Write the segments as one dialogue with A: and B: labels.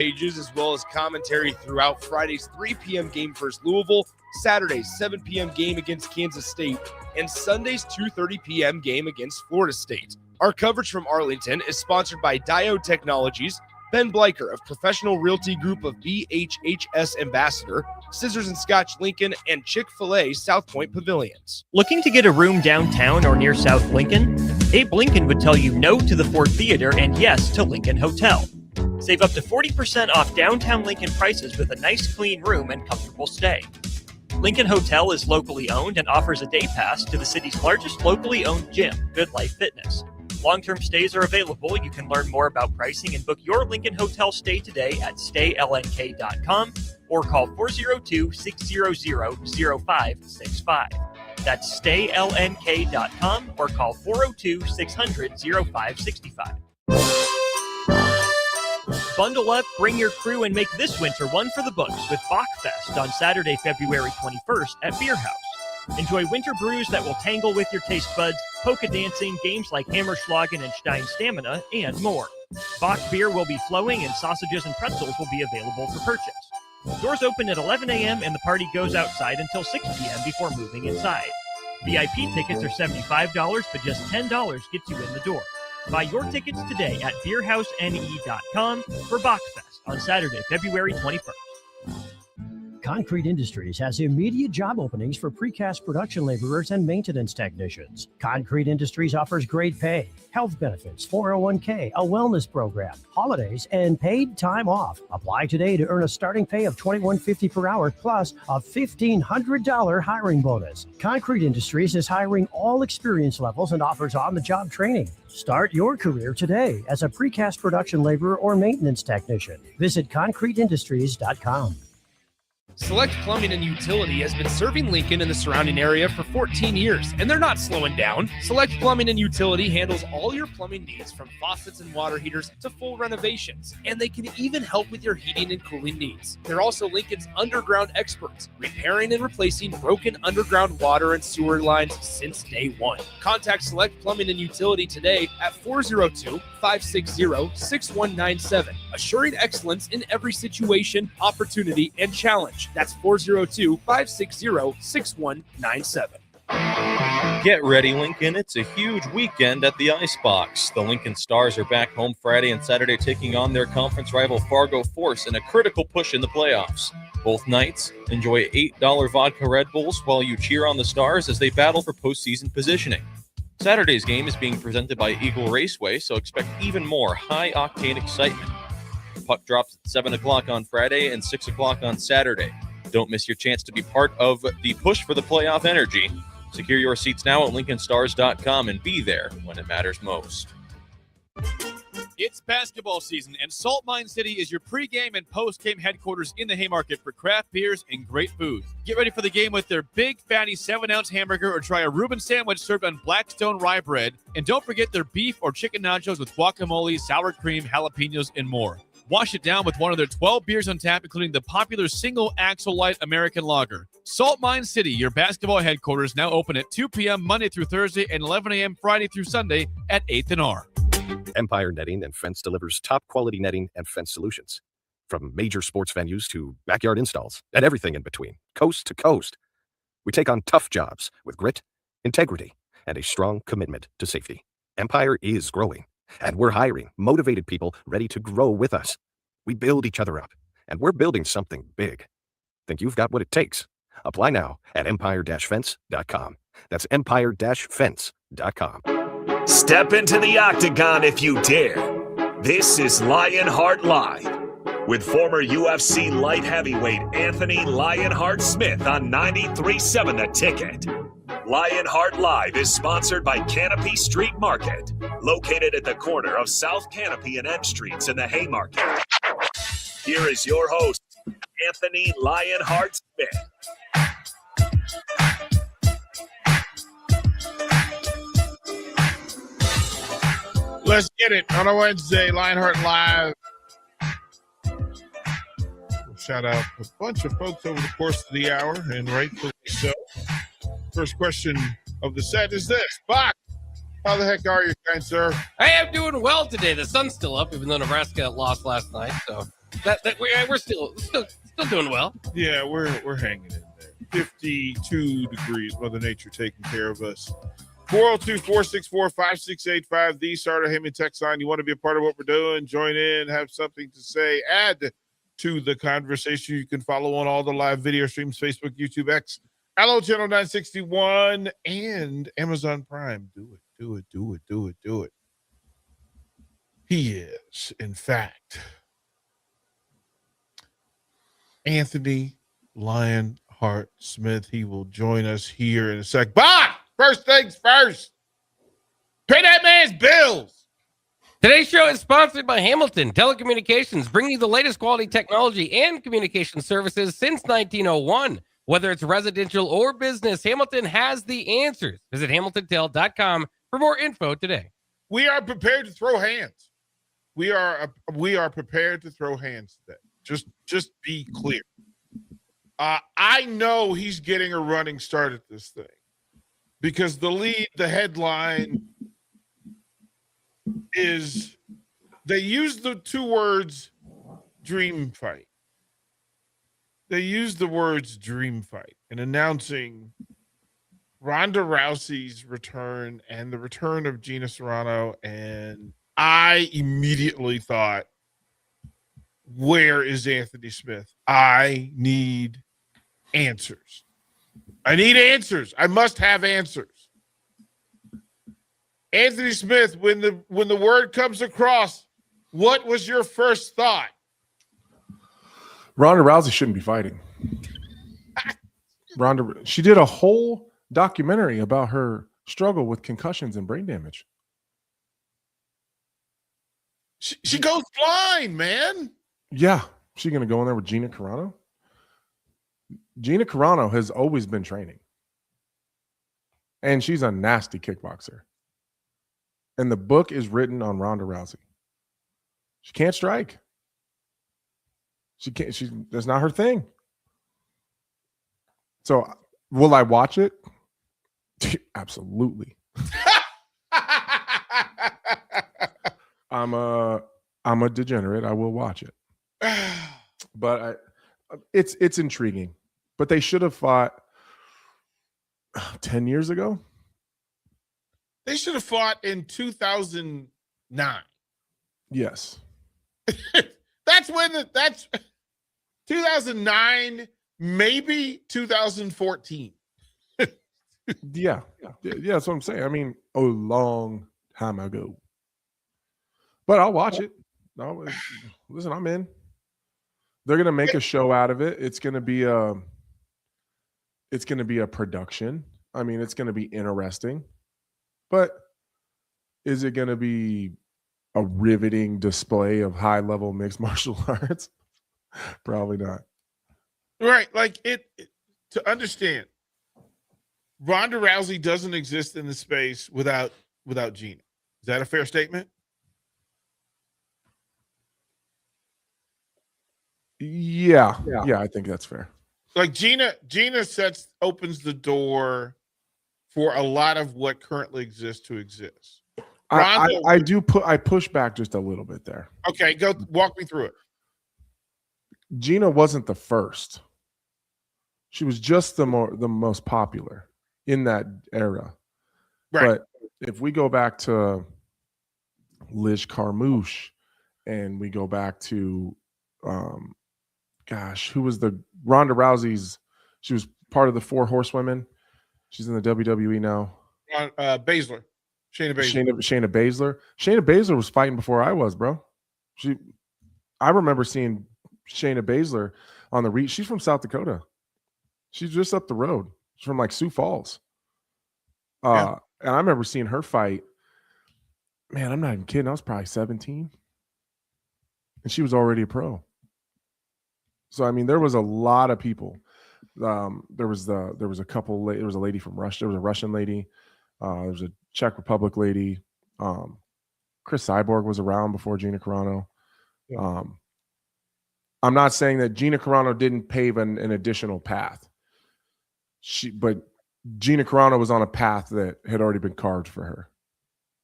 A: pages, as well as commentary throughout Friday's 3 p.m. game versus Louisville, Saturday's 7 p.m. game against Kansas State, and Sunday's 2:30 p.m. game against Florida State. Our coverage from Arlington is sponsored by Diode Technologies, Ben Bleicher of Professional Realty Group of BHHS Ambassador, Scissors and Scotch Lincoln, and Chick-fil-A South Point Pavilions.
B: Looking to get a room downtown or near South Lincoln? Abe Lincoln would tell you no to the Ford Theater and yes to Lincoln Hotel. Save up to 40% off downtown Lincoln prices with a nice clean room and comfortable stay. Lincoln Hotel is locally owned and offers a day pass to the city's largest locally owned gym, Good Life Fitness. Long-term stays are available. You can learn more about pricing and book your Lincoln Hotel stay today at staylnk.com or call 402-600-0565. That's staylnk.com or call 402-600-0565. Bundle up, bring your crew, and make this winter one for the books with Bachfest on Saturday, February 21st at Beer House. Enjoy winter brews that will tangle with your taste buds, polka dancing, games like Hammerschlagen and Stein Stamina, and more. Bach beer will be flowing and sausages and pretzels will be available for purchase. Doors open at 11 a.m. and the party goes outside until 6 p.m. before moving inside. VIP tickets are $75, but just $10 gets you in the door. Buy your tickets today at beerhousene.com for Bachfest on Saturday, February 21st.
C: Concrete Industries has immediate job openings for precast production laborers and maintenance technicians. Concrete Industries offers great pay, health benefits, 401k, a wellness program, holidays, and paid time off. Apply today to earn a starting pay of $21.50 per hour plus a $1,500 hiring bonus. Concrete Industries is hiring all experience levels and offers on-the-job training. Start your career today as a precast production laborer or maintenance technician. Visit concreteindustries.com.
A: Select Plumbing and Utility has been serving Lincoln and the surrounding area for 14 years, and they're not slowing down. Select Plumbing and Utility handles all your plumbing needs, from faucets and water heaters to full renovations, and they can even help with your heating and cooling needs. They're also Lincoln's underground experts, repairing and replacing broken underground water and sewer lines since day one. Contact Select Plumbing and Utility today at 402-560-6197, assuring excellence in every situation, opportunity, and challenge. That's 402-560-6197.
D: Get ready, Lincoln. It's a huge weekend at the Icebox. The Lincoln Stars are back home Friday and Saturday, taking on their conference rival Fargo Force in a critical push in the playoffs. Both nights, enjoy $8 vodka Red Bulls while you cheer on the Stars as they battle for postseason positioning. Saturday's game is being presented by Eagle Raceway, so expect even more high-octane excitement. The puck drops at 7 o'clock on Friday and 6 o'clock on Saturday. Don't miss your chance to be part of the push for the playoff energy. Secure your seats now at LincolnStars.com and be there when it matters most.
E: It's basketball season, and Salt Mine City is your pregame and postgame headquarters in the Haymarket for craft beers and great food. Get ready for the game with their big, fatty 7-ounce hamburger or try a Reuben sandwich served on Blackstone rye bread. And don't forget their beef or chicken nachos with guacamole, sour cream, jalapenos, and more. Wash it down with one of their 12 beers on tap, including the popular Single Axle Light American Lager. Salt Mine City, your basketball headquarters, now open at 2 p.m. Monday through Thursday and 11 a.m. Friday through Sunday at 8th and R.
F: Empire Netting and Fence delivers top-quality netting and fence solutions. From major sports venues to backyard installs and everything in between, coast to coast. We take on tough jobs with grit, integrity, and a strong commitment to safety. Empire is growing, and we're hiring motivated people ready to grow with us. We build each other up, and we're building something big. Think you've got what it takes? Apply now at empire-fence.com. That's empire-fence.com.
G: Step into the octagon if you dare. This is Lionheart Live with former UFC light heavyweight Anthony Lionheart Smith on 93.7 The Ticket. Lionheart Live is sponsored by Canopy Street Market, located at the corner of South Canopy and M Streets in the Haymarket. Here is your host, Anthony Lionheart Smith.
H: Let's get it on a Wednesday, Lionheart Live. We'll shout out a bunch of folks over the course of the hour, and rightfully so. First question of the set is this. Bach, how the heck are you, kind sir?
I: I am doing well today. The sun's still up, even though Nebraska lost last night. So We're still doing well.
H: Yeah, we're hanging in there. 52 degrees. Mother Nature taking care of us. 402-464-5685. The Starter Heyman text line. You want to be a part of what we're doing? Join in. Have something to say. Add to the conversation. You can follow on all the live video streams: Facebook, YouTube, X, Allo Channel 961, and Amazon Prime. Do it. He is, in fact, Anthony Lionheart Smith. He will join us here in a sec. But first things first, pay that man's bills.
I: Today's show is sponsored by Hamilton Telecommunications, bringing you the latest quality technology and communication services since 1901. Whether it's residential or business, Hamilton has the answers. Visit hamiltontel.com for more info today.
H: We are prepared to throw hands. We are prepared to throw hands today. Just be clear. I know he's getting a running start at this thing because the headline is they use the two words dream fight. They use the words dream fight in announcing Ronda Rousey's return and the return of Gina Carano. And I immediately thought, where is Anthony Smith? I need answers. I need answers. I must have answers. Anthony Smith, when the word comes across, what was your first thought?
J: Ronda Rousey shouldn't be fighting. She did a whole documentary about her struggle with concussions and brain damage.
H: She goes blind, man.
J: Yeah. She's going to go in there with Gina Carano? Gina Carano has always been training. And she's a nasty kickboxer. And the book is written on Ronda Rousey. She can't strike. That's not her thing. So will I watch it? Absolutely. I'm a degenerate. I will watch it. But it's intriguing. But they should have fought 10 years ago.
H: They should have fought in 2009.
J: Yes.
H: That's 2009, maybe 2014.
J: Yeah, that's what I'm saying. I mean, a long time ago. But I'll watch it. No, listen, I'm in. They're gonna make a show out of it. It's gonna be a production. I mean, it's gonna be interesting. But is it gonna be a riveting display of high-level mixed martial arts? Probably not.
H: Right. Like to understand, Ronda Rousey doesn't exist in the space without Gina. Is that a fair statement?
J: Yeah, I think that's fair.
H: Like Gina opens the door for a lot of what currently exists to exist.
J: I push back just a little bit there.
H: Okay, go walk me through it.
J: Gina wasn't the first. She was just the most popular in that era. Right. But if we go back to Liz Carmouche and we go back to who was the Ronda Rousey's? She was part of the 4 Horsewomen. She's in the WWE now.
H: Baszler. Shayna
J: Baszler. Shayna Baszler was fighting before I was, bro. I remember seeing Shayna Baszler on the She's from South Dakota. She's just up the road. She's from like Sioux Falls. And I remember seeing her fight. Man, I'm not even kidding. I was probably 17. And she was already a pro. So, I mean, there was a lot of people. There was a lady from Russia. There was a Russian lady. There was a Czech Republic lady. Chris Cyborg was around before Gina Carano. Yeah. I'm not saying that Gina Carano didn't pave an additional path. But Gina Carano was on a path that had already been carved for her.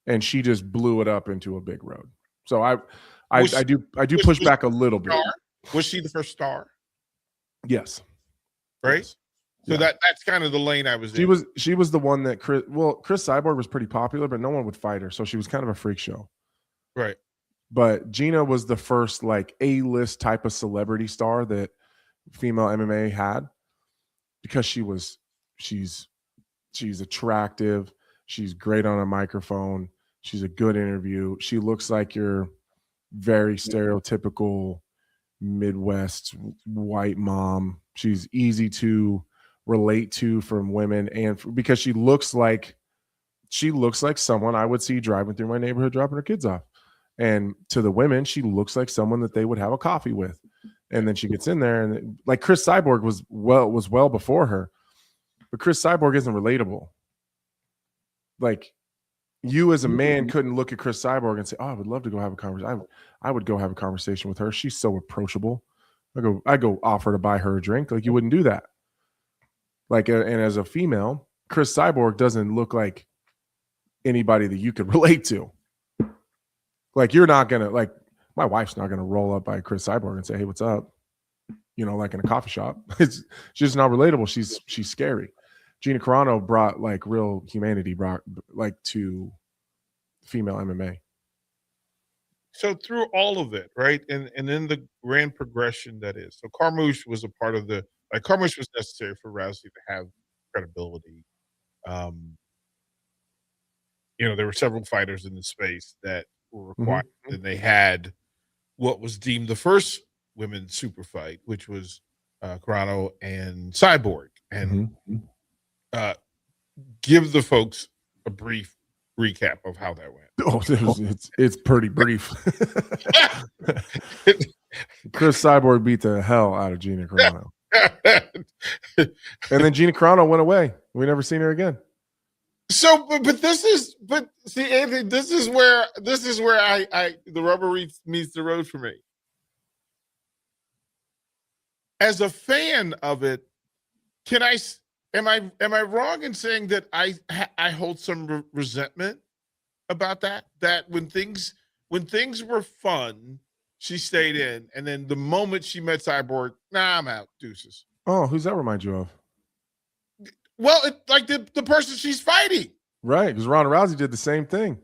J: And she just blew it up into a big road. So I
H: Was
J: do
H: was-
J: push
H: was
J: back a little bit.
H: star? Was she the first star?
J: Yes.
H: Right.
J: Yes.
H: So
J: Yeah.
H: that's kind of the lane I was in.
J: She was the one that Chris Cyborg was pretty popular, but no one would fight her, so she was kind of a freak show.
H: Right.
J: But Gina was the first like A-list type of celebrity star that female MMA had, because she's attractive, she's great on a microphone, she's a good interview, she looks like your very stereotypical Midwest white mom. She's easy to relate to from women, and because she looks like someone I would see driving through my neighborhood dropping her kids off. And to the women, she looks like someone that they would have a coffee with. And then she gets in there, and like Chris Cyborg was well before her, but Chris Cyborg isn't relatable. Like, you as a man couldn't look at Chris Cyborg and say, "Oh, I would love to go have a conversation. I would go have a conversation with her. She's so approachable. I go offer to buy her a drink." Like, you wouldn't do that. Like, and as a female, Chris Cyborg doesn't look like anybody that you could relate to. Like, you're not gonna, like, my wife's not gonna roll up by Chris Cyborg and say, "Hey, what's up?" Like in a coffee shop. She's just not relatable. She's scary. Gina Carano brought like real humanity, brought like to female MMA.
H: So through all of it, right, and then the grand progression that is. So Carmouche was a part of Carmouche was necessary for Rousey to have credibility. There were several fighters in the space that were required, and they had what was deemed the first women's super fight, which was Carano and Cyborg, and give the folks a brief recap of how that went.
J: Oh, it's pretty brief. Chris Cyborg beat the hell out of Gina Carano. And then Gina Carano went away. We never seen her again.
H: So, but see, Anthony, this is where I the rubber meets the road for me. As a fan of it, am I wrong in saying that I hold some resentment about that? That when things were fun, she stayed in, and then the moment she met Cyborg, nah, I'm out, deuces.
J: Oh, who's that remind you of?
H: Well, like the person she's fighting,
J: right? Because Ronda Rousey did the same thing.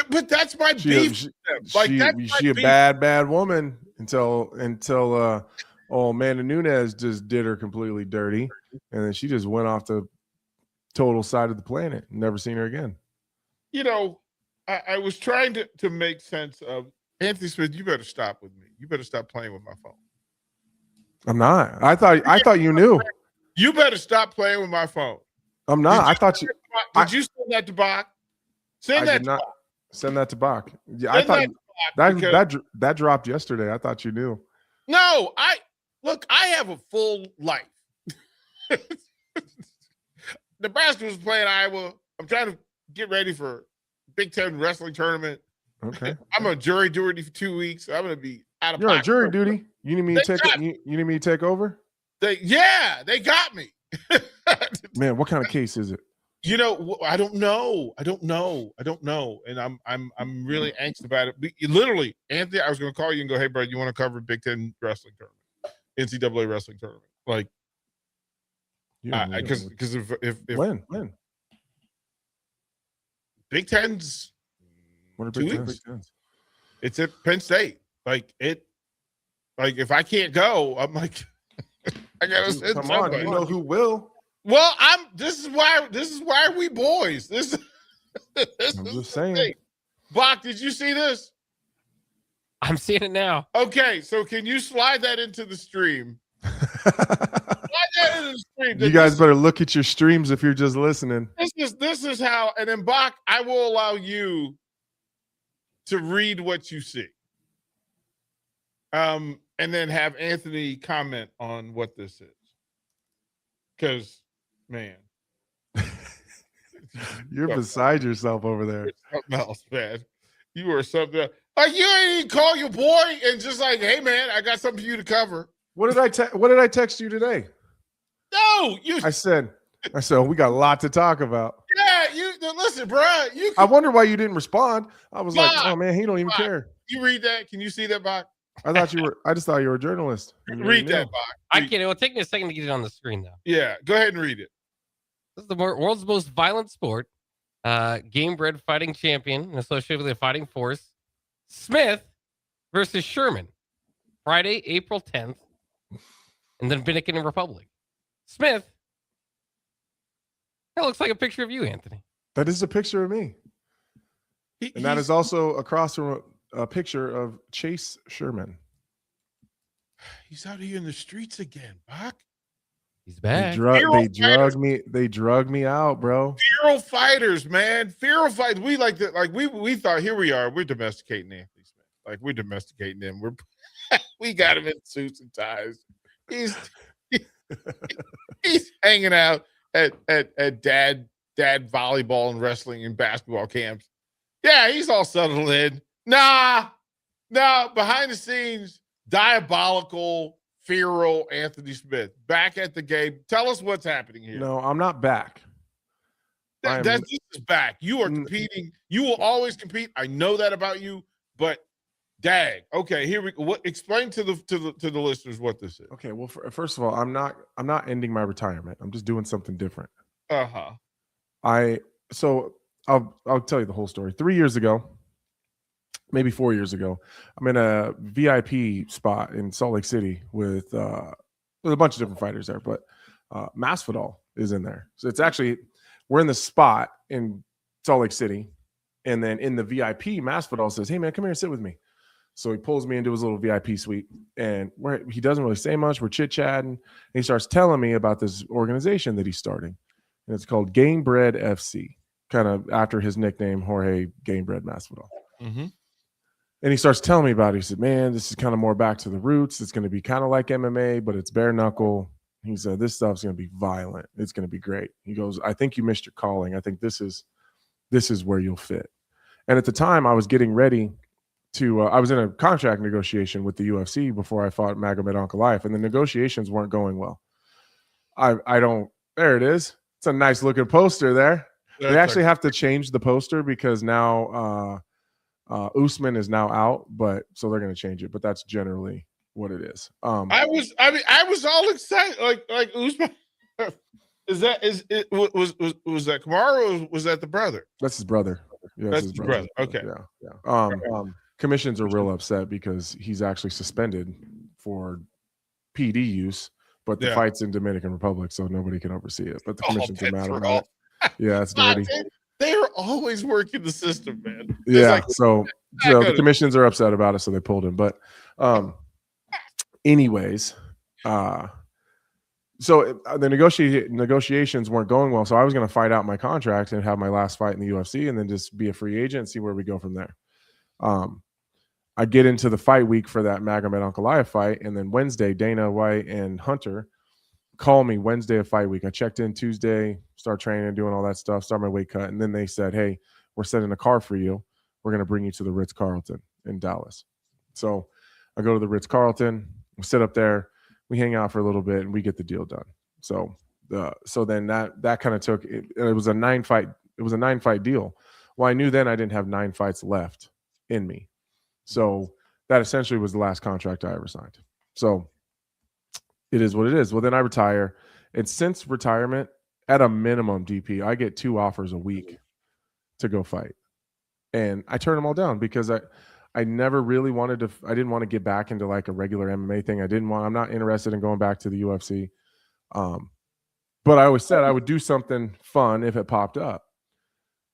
H: But that's my beef.
J: She a bad woman until Amanda Nunes just did her completely dirty, and then she just went off the total side of the planet. Never seen her again.
H: I was trying to make sense of Anthony Smith. You better stop with me. You better stop playing with my phone.
J: I'm not. I thought you knew.
H: You better stop playing with my phone.
J: I'm not. I thought you.
H: Did you send that to Bach? Send that
J: to Bach. Yeah, I thought that dropped yesterday. I thought you knew.
H: No, I have a full life. Nebraska was playing Iowa. I'm trying to get ready for Big Ten wrestling tournament.
J: Okay.
H: I'm on jury duty for 2 weeks. I'm going to be out of
J: You're
H: pocket.
J: on jury duty. You need me to take. You need me to take over?
H: They got me.
J: Man, what kind of case is it?
H: I don't know. And I'm really anxious about it. Literally, Anthony, I was going to call you and go, "Hey, bro, you want to cover Big Ten wrestling tournament, NCAA wrestling tournament?" Like, because if
J: when Big
H: Ten's
J: what are
H: 2
J: Big
H: weeks?
J: Tens?
H: It's at Penn State. Like if I can't go, I'm like, I gotta send
J: come
H: somebody.
J: on. You know who will?
H: Well, this is why we boys. This
J: I'm just saying.
H: Bach, did you see this?
I: I'm seeing it now.
H: Okay, so can you slide that into the stream? Slide that into the stream.
J: You guys better look at your streams if you're just listening.
H: This is how, and then Bach, I will allow you to read what you see. And then have Anthony comment on what this is. Because, man.
J: You're beside yourself over there.
H: Something else, man. You are something else. Like, you ain't even call your boy and just like, "Hey, man, I got something for you to cover."
J: What did I text you today?
H: No,
J: I said, we got a lot to talk about.
H: Yeah, listen, bro.
J: I wonder why you didn't respond. I was like, oh man, he don't even care.
H: you read that? Can you see that, Bach?
J: I just thought you were a journalist.
H: Read that, Bach.
I: I can't. It will take me a second to get it on the screen, though.
H: Yeah, go ahead and read it.
I: This is the world's most violent sport. Game bred fighting champion and associated with the fighting force. Smith versus Sherman. Friday, April 10th in the Dominican Republic. Smith. That looks like a picture of you, Anthony.
J: That is a picture of me. And that is also across from a picture of Chase Sherman.
H: He's out here in the streets again, Bach.
I: He's back.
J: They drug me out, bro.
H: Feral fighters, man. Feral fights. We like that. Like we thought. Here we are. We're domesticating Anthony Smith. Like we're domesticating him. We got him in suits and ties. He's hanging out at dad volleyball and wrestling and basketball camps. Yeah, he's all settled in. Nah, behind the scenes, diabolical, feral Anthony Smith back at the game. Tell us what's happening here.
J: No, I'm not back.
H: This is back. You are competing. You will always compete. I know that about you, but dang. Okay, here we go. Explain to the listeners what this is.
J: Okay, well, first of all, I'm not ending my retirement. I'm just doing something different. So I'll tell you the whole story. 3 years ago, maybe 4 years ago, I'm in a VIP spot in Salt Lake City with there's a bunch of different fighters there, but Masvidal is in there. So it's actually, we're in the spot in Salt Lake City, and then in the VIP, Masvidal says, "Hey man, come here and sit with me." So he pulls me into his little VIP suite, and he doesn't really say much. We're chit-chatting, and he starts telling me about this organization that he's starting, and it's called Gamebred FC, kind of after his nickname, Jorge Gamebred Masvidal.
H: Mm-hmm.
J: And he starts telling me about it. He said, "Man, this is kind of more back to the roots. It's going to be kind of like MMA, but it's bare knuckle." He said, "This stuff's going to be violent. It's going to be great." He goes, "I think you missed your calling. I think this is where you'll fit." And at the time, I was getting ready to I was in a contract negotiation with the UFC before I fought Magomed Ankalaev, and the negotiations weren't going well. I don't. There it is. It's a nice looking poster there. They actually have to change the poster because now Usman is now out, but so they're going to change it. But that's generally what it is.
H: I was all excited. Like Usman. Was that Kamaru or was that the brother?
J: That's his brother. Yeah,
H: that's his brother. Okay.
J: Yeah. Commissions are real upset because he's actually suspended for PD use, but the fight's in Dominican Republic, so nobody can oversee it. But the commissions are mad about it. Yeah, it's dirty.
H: They are always working the system, man.
J: Yeah, so the commissions are upset about it, so they pulled him. But anyways, so the negotiations weren't going well, so I was going to fight out my contract and have my last fight in the UFC and then just be a free agent and see where we go from there. I get into the fight week for that Magomed Ankalaev fight, and then Wednesday, Dana White and Hunter call me Wednesday of fight week. I checked in Tuesday, start training, doing all that stuff, start my weight cut, and then they said, "Hey, we're sending a car for you. We're going to bring you to the Ritz-Carlton in Dallas." So I go to the Ritz-Carlton, we sit up there, we hang out for a little bit, and we get the deal done. So then that kind of took it. It was a 9-fight deal. Well, I knew then I didn't have 9 fights left in me. So that essentially was the last contract I ever signed. So it is what it is. Well, then I retire. And since retirement, at a minimum, DP, I get 2 offers a week to go fight. And I turn them all down because I never really wanted to. I didn't want to get back into like a regular MMA thing. I'm not interested in going back to the UFC. But I always said I would do something fun if it popped up,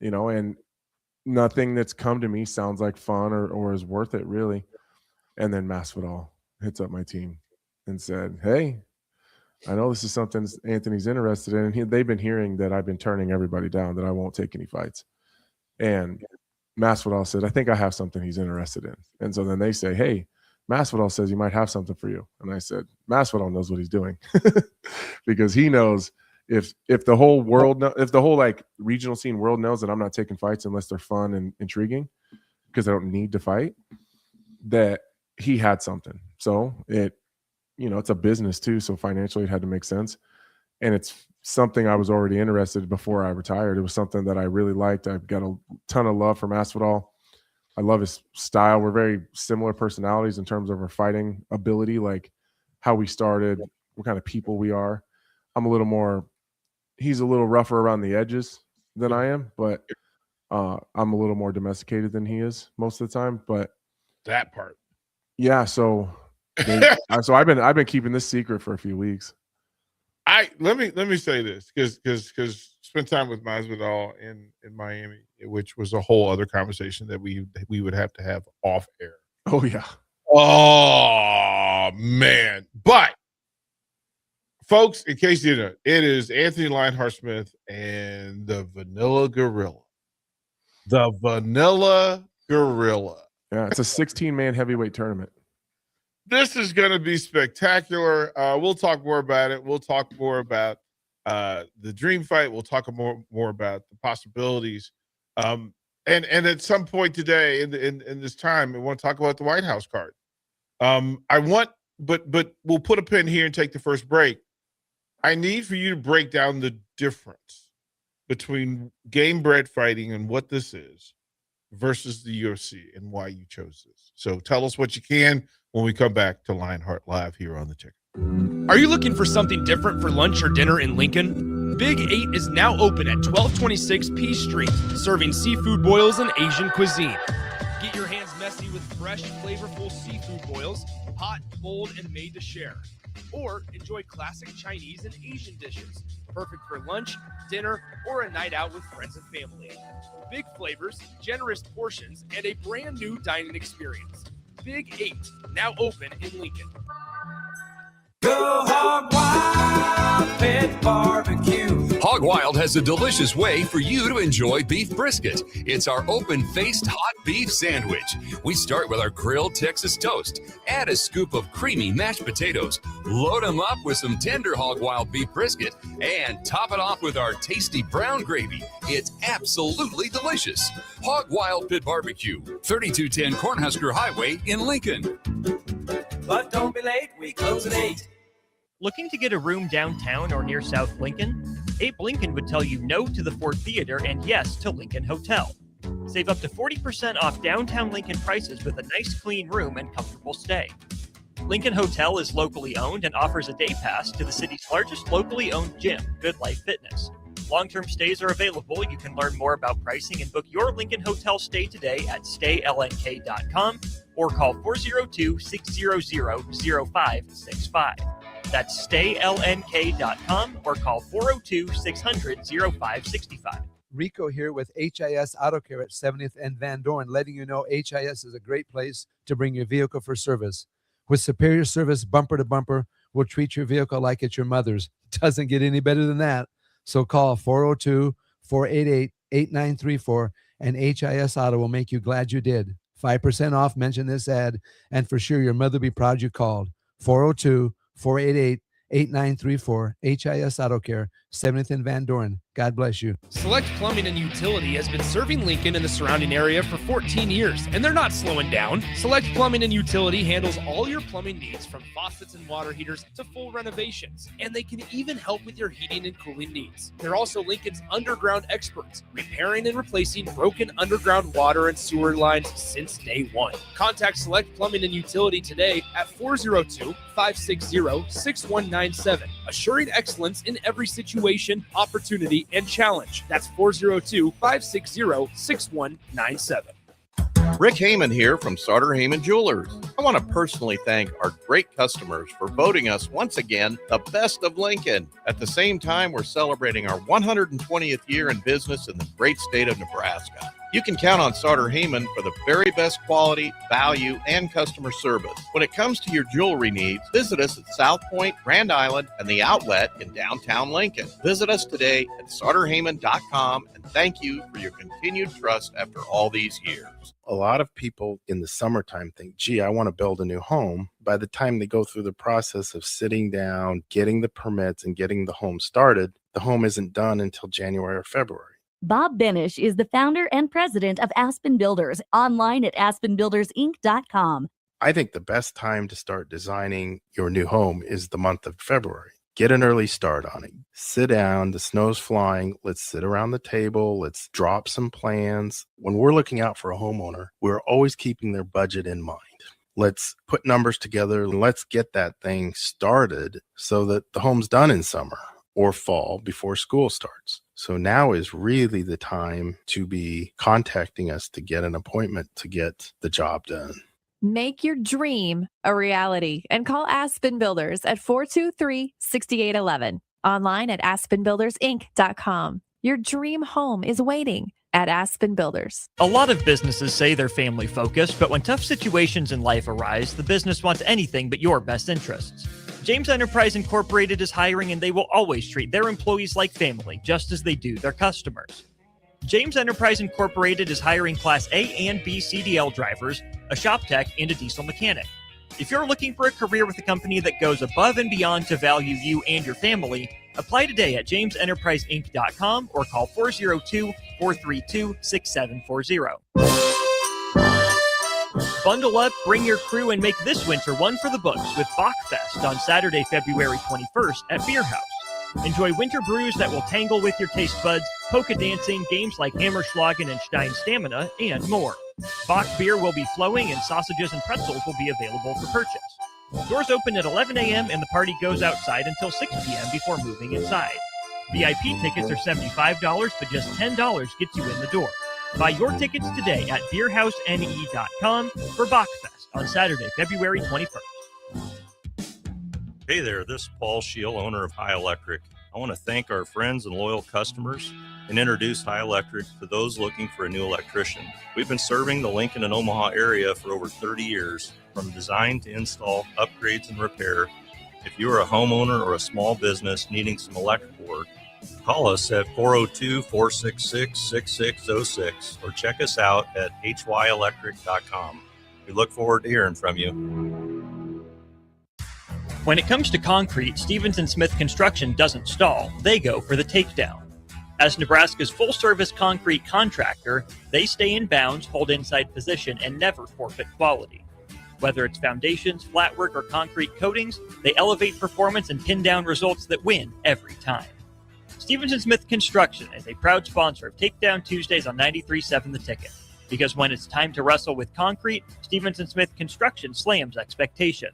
J: and nothing that's come to me sounds like fun or is worth it really. And then Masvidal hits up my team and said, "Hey, I know this is something Anthony's interested in." And they've been hearing that I've been turning everybody down, that I won't take any fights. And Masvidal said, "I think I have something he's interested in." And so then they say, "Hey, Masvidal says he might have something for you." And I said, Masvidal knows what he's doing because he knows if the whole world, if the whole like regional scene world knows that I'm not taking fights unless they're fun and intriguing because I don't need to fight, that he had something. So it's a business too. So financially it had to make sense. And it's something I was already interested in before I retired. It was something that I really liked. I've got a ton of love for Masvidal. I love his style. We're very similar personalities in terms of our fighting ability, like how we started, what kind of people we are. He's a little rougher around the edges than I am, but I'm a little more domesticated than he is most of the time. But
H: that part.
J: Yeah, so I've been keeping this secret for a few weeks.
H: Let me say this because spent time with Masvidal in Miami, which was a whole other conversation that we would have to have off air.
J: Oh yeah.
H: Oh man. But folks, in case you didn't, it is Anthony Lionheart Smith and the Vanilla Gorilla. The Vanilla Gorilla.
J: Yeah, it's a 16-man heavyweight tournament.
H: This is going to be spectacular. We'll talk more about it. We'll talk more about the dream fight. We'll talk more about the possibilities. And at some point today in this time, we want to talk about the White House card. But we'll put a pin here and take the first break. I need for you to break down the difference between game bred fighting and what this is versus the UFC and why you chose this. So tell us what you can when we come back to Lionheart Live here on the Ticker.
A: Are you looking for something different for lunch or dinner in Lincoln? Big 8 is now open at 1226 P Street, serving seafood boils and Asian cuisine. Get your hands messy with fresh, flavorful seafood boils, hot, bold, and made to share. Or enjoy classic Chinese and Asian dishes, perfect for lunch, dinner, or a night out with friends and family. Big flavors, generous portions, and a brand new dining experience. Big 8, now open in Lincoln.
K: Go Hog Wild Pit Barbecue.
L: Hog Wild has a delicious way for you to enjoy beef brisket. It's our open-faced hot beef sandwich. We start with our grilled Texas toast. Add a scoop of creamy mashed potatoes. Load them up with some tender Hog Wild beef brisket and top it off with our tasty brown gravy. It's absolutely delicious. Hog Wild Pit Barbecue, 3210 Cornhusker Highway in Lincoln.
K: But don't be late, we close at 8.
B: Looking to get a room downtown or near South Lincoln? Abe Lincoln would tell you no to the Ford Theater and yes to Lincoln Hotel. Save up to 40% off downtown Lincoln prices with a nice clean room and comfortable stay. Lincoln Hotel is locally owned and offers a day pass to the city's largest locally owned gym, Good Life Fitness. Long-term stays are available. You can learn more about pricing and book your Lincoln Hotel stay today at staylnk.com or call 402-600-0565. That's staylnk.com or call 402-600-0565.
M: Rico here with HIS Auto Care at 70th and Van Dorn, letting you know HIS is a great place to bring your vehicle for service. With superior service bumper to bumper, we'll treat your vehicle like it's your mother's. Doesn't get any better than that. So call 402-488-8934 and HIS Auto will make you glad you did. 5% off, mention this ad, and for sure your mother will be proud you called. 402-488-8934, HIS Auto Care, 70th and Van Dorn. God bless you.
A: Select Plumbing and Utility has been serving Lincoln and the surrounding area for 14 years, and they're not slowing down. Select Plumbing and Utility handles all your plumbing needs from faucets and water heaters to full renovations, and they can even help with your heating and cooling needs. They're also Lincoln's underground experts, repairing and replacing broken underground water and sewer lines since day one. Contact Select Plumbing and Utility today at 402-560-6197, assuring excellence in every situation, opportunity, and challenge. That's 402-560-6197.
N: Rick Heyman here from Sartor Heyman Jewelers. I want to personally thank our great customers for voting us once again the best of Lincoln. At the same time, we're celebrating our 120th year in business in the great state of Nebraska. You can count on Sartor Heyman for the very best quality, value, and customer service. When it comes to your jewelry needs, visit us at South Point, Grand Island, and the Outlet in downtown Lincoln. Visit us today at sartorheyman.com, and thank you for your continued trust after all these years.
O: A lot of people in the summertime think, gee, I want to build a new home. By the time they go through the process of sitting down, getting the permits, and getting the home started, the home isn't done until January or February.
P: Bob Benish is the founder and president of Aspen Builders, online at aspenbuildersinc.com.
O: I think the best time to start designing your new home is the month of February. get an early start on it. Sit down, the snow's flying. Let's sit around the table. Let's drop some plans. When we're looking out for a homeowner, we're always keeping their budget in mind. Let's put numbers together and let's get that thing started so that the home's done in summer or fall before school starts. So now is really the time to be contacting us to get an appointment to get the job done.
Q: Make your dream a reality and call Aspen Builders at 423-6811. Online at aspenbuildersinc.com. Your dream home is waiting at Aspen Builders.
B: A lot of businesses say they're family focused, but when tough situations in life arise, the business wants anything but your best interests. James Enterprise Incorporated is hiring, and they will always treat their employees like family, just as they do their customers. James Enterprise Incorporated is hiring Class A and B CDL drivers, a shop tech, and a diesel mechanic. If you're looking for a career with a company that goes above and beyond to value you and your family, apply today at jamesenterpriseinc.com or call 402-432-6740. Bundle up, bring your crew, and make this winter one for the books with Bachfest on Saturday, February 21st at Beer House. Enjoy winter brews that will tangle with your taste buds, polka dancing, games like Hammerschlagen and Stein Stamina, and more. Bach beer will be flowing, and sausages and pretzels will be available for purchase. Doors open at 11 a.m. and the party goes outside until 6 p.m. before moving inside. VIP tickets are $75, but just $10 gets you in the door. Buy your tickets today at beerhousene.com for Bachfest on Saturday, February 21st.
R: Hey there, this is Paul Scheel, owner of High Electric. I want to thank our friends and loyal customers and introduce High Electric to those looking for a new electrician. We've been serving the Lincoln and Omaha area for over 30 years, from design to install, upgrades, and repair. If you are a homeowner or a small business needing some electrical work, call us at 402-466-6606 or check us out at hyelectric.com. We look forward to hearing from you.
B: When it comes to concrete, Stevens & Smith Construction doesn't stall. They go for the takedown. As Nebraska's full-service concrete contractor, they stay in bounds, hold inside position, and never forfeit quality. Whether it's foundations, flatwork, or concrete coatings, they elevate performance and pin down results that win every time. Stevens & Smith Construction is a proud sponsor of Takedown Tuesdays on 93.7 The Ticket. Because when it's time to wrestle with concrete, Stevens & Smith Construction slams expectations.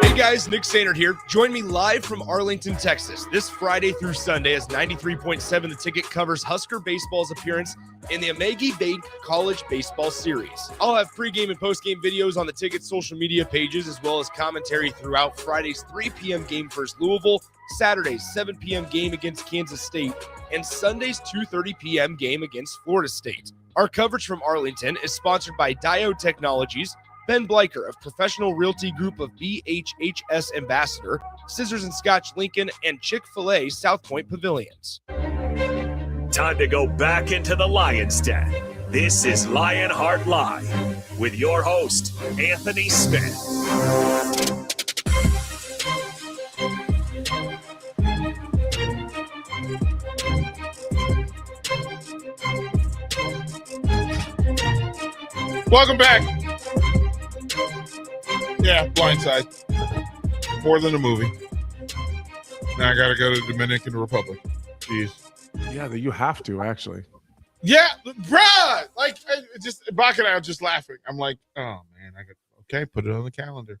A: Hey guys, Nick Sainert here. Join me live from Arlington, Texas, this Friday through Sunday as 93.7 The Ticket covers Husker baseball's appearance in the Amagi Bank College Baseball Series. I'll have pregame and postgame videos on the Ticket's social media pages, as well as commentary throughout Friday's 3 p.m. game versus Louisville, Saturday's 7 p.m. game against Kansas State, and Sunday's 2:30 p.m. game against Florida State. Our coverage from Arlington is sponsored by Diode Technologies, Ben Bleicher of Professional Realty Group of BHHS Ambassador, Scissors and Scotch Lincoln, and Chick-fil-A South Point Pavilions.
G: Time to go back into the Lion's Den. This is Lionheart Live with your host, Anthony Smith.
H: Welcome back. Yeah, Blindside. More than a movie. Now I got to go to the Dominican Republic. Jeez.
J: Yeah, you have to, actually.
H: Yeah, bruh. Like, Bach and I are just laughing. I'm like, oh, man. Okay, put it on the calendar.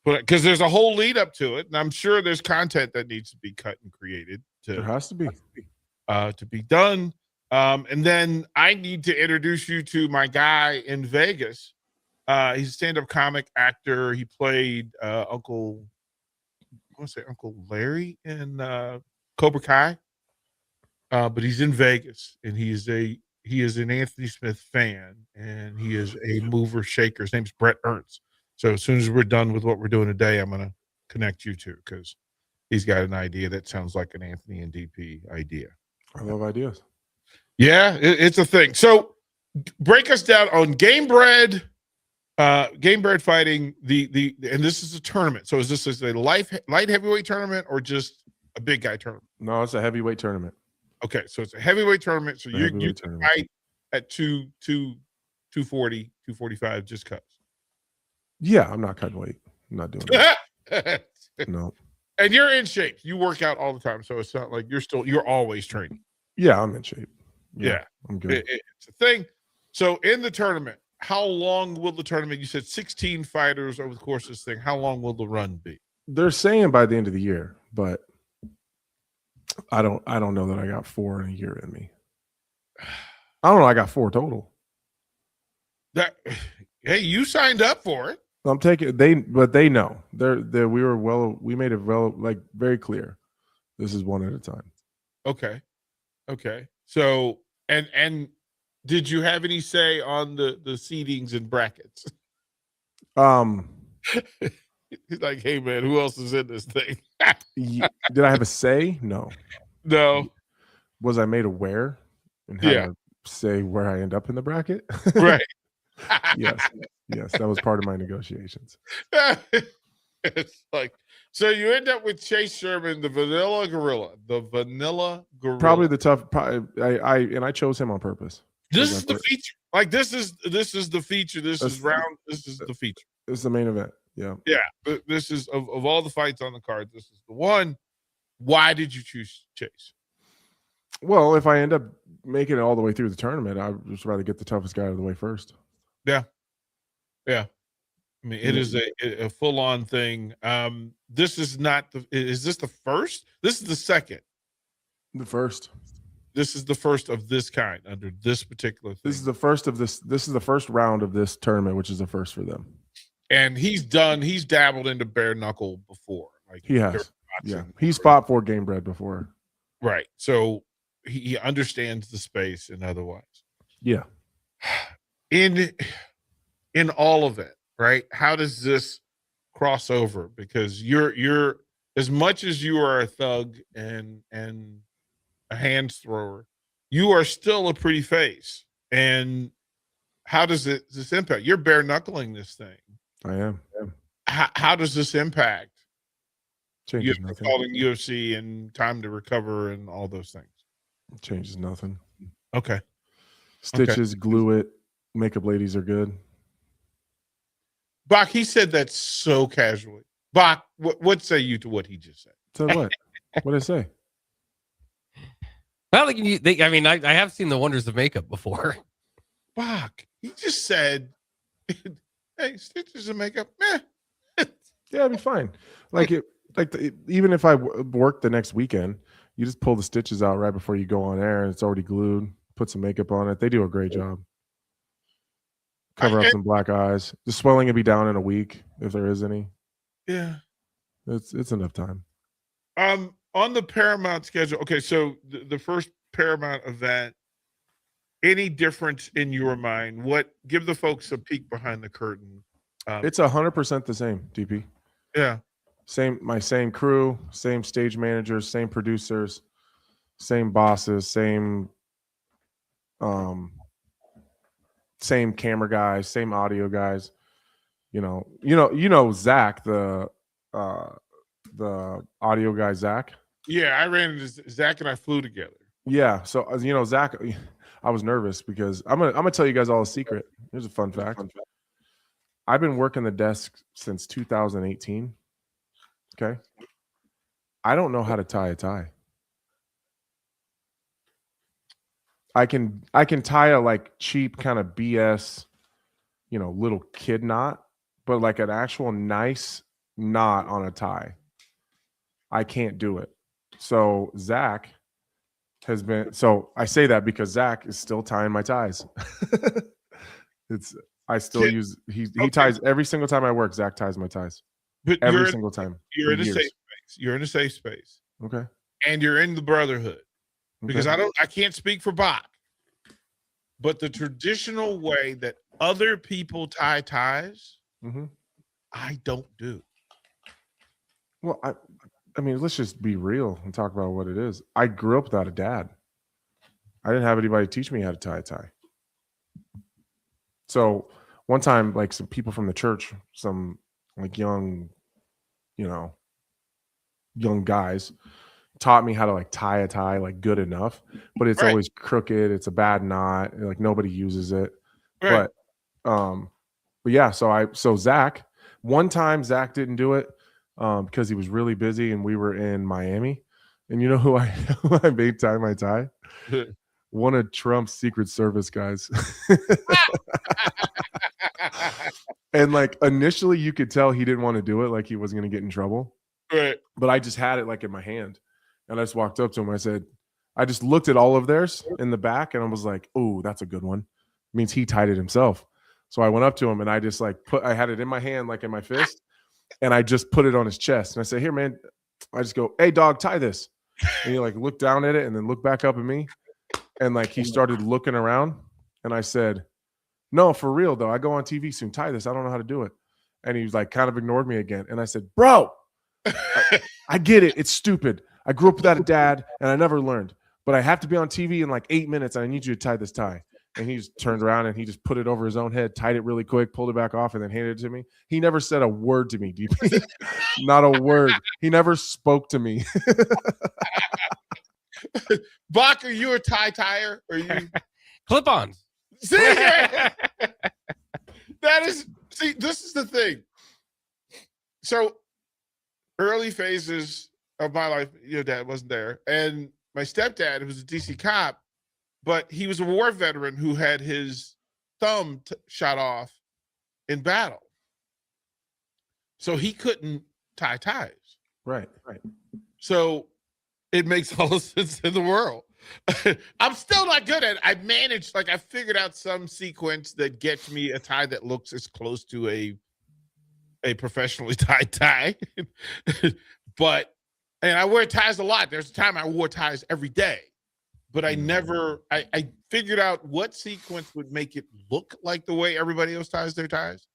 H: Because there's a whole lead up to it, and I'm sure there's content that needs to be cut and created.
J: There has to be.
H: To be done. And then I need to introduce you to my guy in Vegas. He's a stand-up comic actor. He played Uncle Larry in Cobra Kai. But he's in Vegas, and he is an Anthony Smith fan, and he is a mover shaker. His name's Brett Ernst. So as soon as we're done with what we're doing today, I'm gonna connect you two because he's got an idea that sounds like an Anthony and DP idea.
J: I love ideas.
H: Yeah, it's a thing. So break us down on Game Bread fighting and this is a tournament. So is this a light heavyweight tournament or just a big guy tournament?
J: No, it's a heavyweight tournament.
H: Okay, so it's a heavyweight tournament. So you can fight at 240, 245 just cuts.
J: Yeah, I'm not cutting weight. I'm not doing that. No.
H: And you're in shape. You work out all the time, so it's not like you're always training.
J: Yeah, I'm in shape.
H: Yeah,
J: I'm good.
H: It's a thing. So in the tournament, how long will the tournament? You said 16 fighters over the course of this thing. How long will the run be?
J: They're saying by the end of the year, but I don't know that I got 4 in a year in me. I don't know. I got 4 total.
H: Hey, you signed up for it.
J: I'm taking but they know. We made it like very clear. This is one at a time.
H: Okay. So and did you have any say on the seedings and brackets? He's like, hey man, who else is in this thing?
J: Did I have a say? No. Was I made aware and had to say where I end up in the bracket?
H: Right.
J: Yes, that was part of my negotiations.
H: It's like, so you end up with Chase Sherman, the vanilla gorilla.
J: Probably the tough. I chose him on purpose.
H: This is the feature. Like this is the feature. This is the feature.
J: This is the main event. Yeah.
H: This is of all the fights on the card. This is the one. Why did you choose Chase?
J: Well, if I end up making it all the way through the tournament, I'd just rather get the toughest guy out of the way first.
H: Yeah. I mean, it is a full-on thing. This is not is this the first? This is the second.
J: The first.
H: This is the first of this kind under this particular thing.
J: This is the first of this. This is the first round of this tournament, which is the first for them.
H: And he's dabbled into bare knuckle before. Like
J: he has. Yeah. He's fought for game bread before.
H: Right. So he understands the space and otherwise.
J: Yeah.
H: In all of it, right? How does this cross over? Because you're as much as you are a thug and a hands thrower, you are still a pretty face. And how does this impact? You're bare knuckling this thing.
J: I am.
H: How does this impact?
J: Changes
H: You're
J: nothing.
H: calling UFC and time to recover and all those things.
J: Changes nothing.
H: Okay.
J: Stitches, glue it. Makeup ladies are good.
H: Bach, he said that so casually. Bach, what say you to what he just said?
J: So what? What did I say?
I: Well, I have seen the wonders of makeup before.
H: Bach, he just said, hey, stitches and makeup,
J: yeah, it'd be fine. Even if I work the next weekend, you just pull the stitches out right before you go on air, and it's already glued. Put some makeup on it. They do a great job. Cover up some black eyes. The swelling will be down in a week if there is any.
H: Yeah,
J: it's enough time.
H: On the Paramount schedule. Okay, so the first Paramount event. Any difference in your mind? Give the folks a peek behind the curtain.
J: It's 100% the same, DP.
H: Yeah.
J: My same crew, same stage managers, same producers, same bosses, same camera guys, same audio guys. You know Zach, the audio guy, Zach.
H: Yeah, I ran into Zach and I flew together.
J: Yeah, so Zach, I was nervous because I'm gonna tell you guys all a secret. Here's a fun fact. I've been working the desk since 2018. Okay. I don't know how to tie a tie. I can tie a like cheap kind of BS, little kid knot, but like an actual nice knot on a tie, I can't do it. So Zach has been. So I say that because Zach is still tying my ties. He ties every single time I work. Zach ties my ties.
H: But
J: every single time.
H: You're in a safe space. You're in a safe space.
J: Okay.
H: And you're in the brotherhood. Because I can't speak for Bach. But the traditional way that other people tie ties, I don't do.
J: Well, I mean, let's just be real and talk about what it is. I grew up without a dad. I didn't have anybody teach me how to tie a tie. So one time, like some people from the church, some like young guys taught me how to like tie a tie like good enough, but it's always crooked. It's a bad knot. Like nobody uses it. Right. But yeah, so Zach, one time Zach didn't do it. because he was really busy and we were in Miami. And you know who I made tie my tie? One of Trump's Secret Service guys. And like initially you could tell he didn't want to do it, like he wasn't going to get in trouble.
H: Right.
J: But I just had it like in my hand. And I just walked up to him. I said, I just looked at all of theirs in the back and I was like, oh, that's a good one. It means he tied it himself. So I went up to him and I just like I had it in my hand, like in my fist. And I just put it on his chest. And I said, here, man. I just go, hey, dog, tie this. And he like looked down at it and then looked back up at me. And like he started looking around. And I said, no, for real, though. I go on TV soon. Tie this. I don't know how to do it. And he was like kind of ignored me again. And I said, bro, I get it. It's stupid. I grew up without a dad and I never learned. But I have to be on TV in like 8 minutes. And I need you to tie this tie. And he just turned around and he just put it over his own head, tied it really quick, pulled it back off, and then handed it to me. He never said a word to me, DP. Not a word. He never spoke to me.
H: Bach, are you a tie-tyer? Or you
I: Clip-ons?
H: See, this is the thing. So early phases of my life, your dad wasn't there. And my stepdad, who was a DC cop, but he was a war veteran who had his thumb shot off in battle. So he couldn't tie ties.
J: Right.
H: So it makes all the sense in the world. I'm still not good at it. I managed, like I figured out some sequence that gets me a tie that looks as close to a professionally tied tie. And I wear ties a lot. There's a time I wore ties every day. But I figured out what sequence would make it look like the way everybody else ties their ties,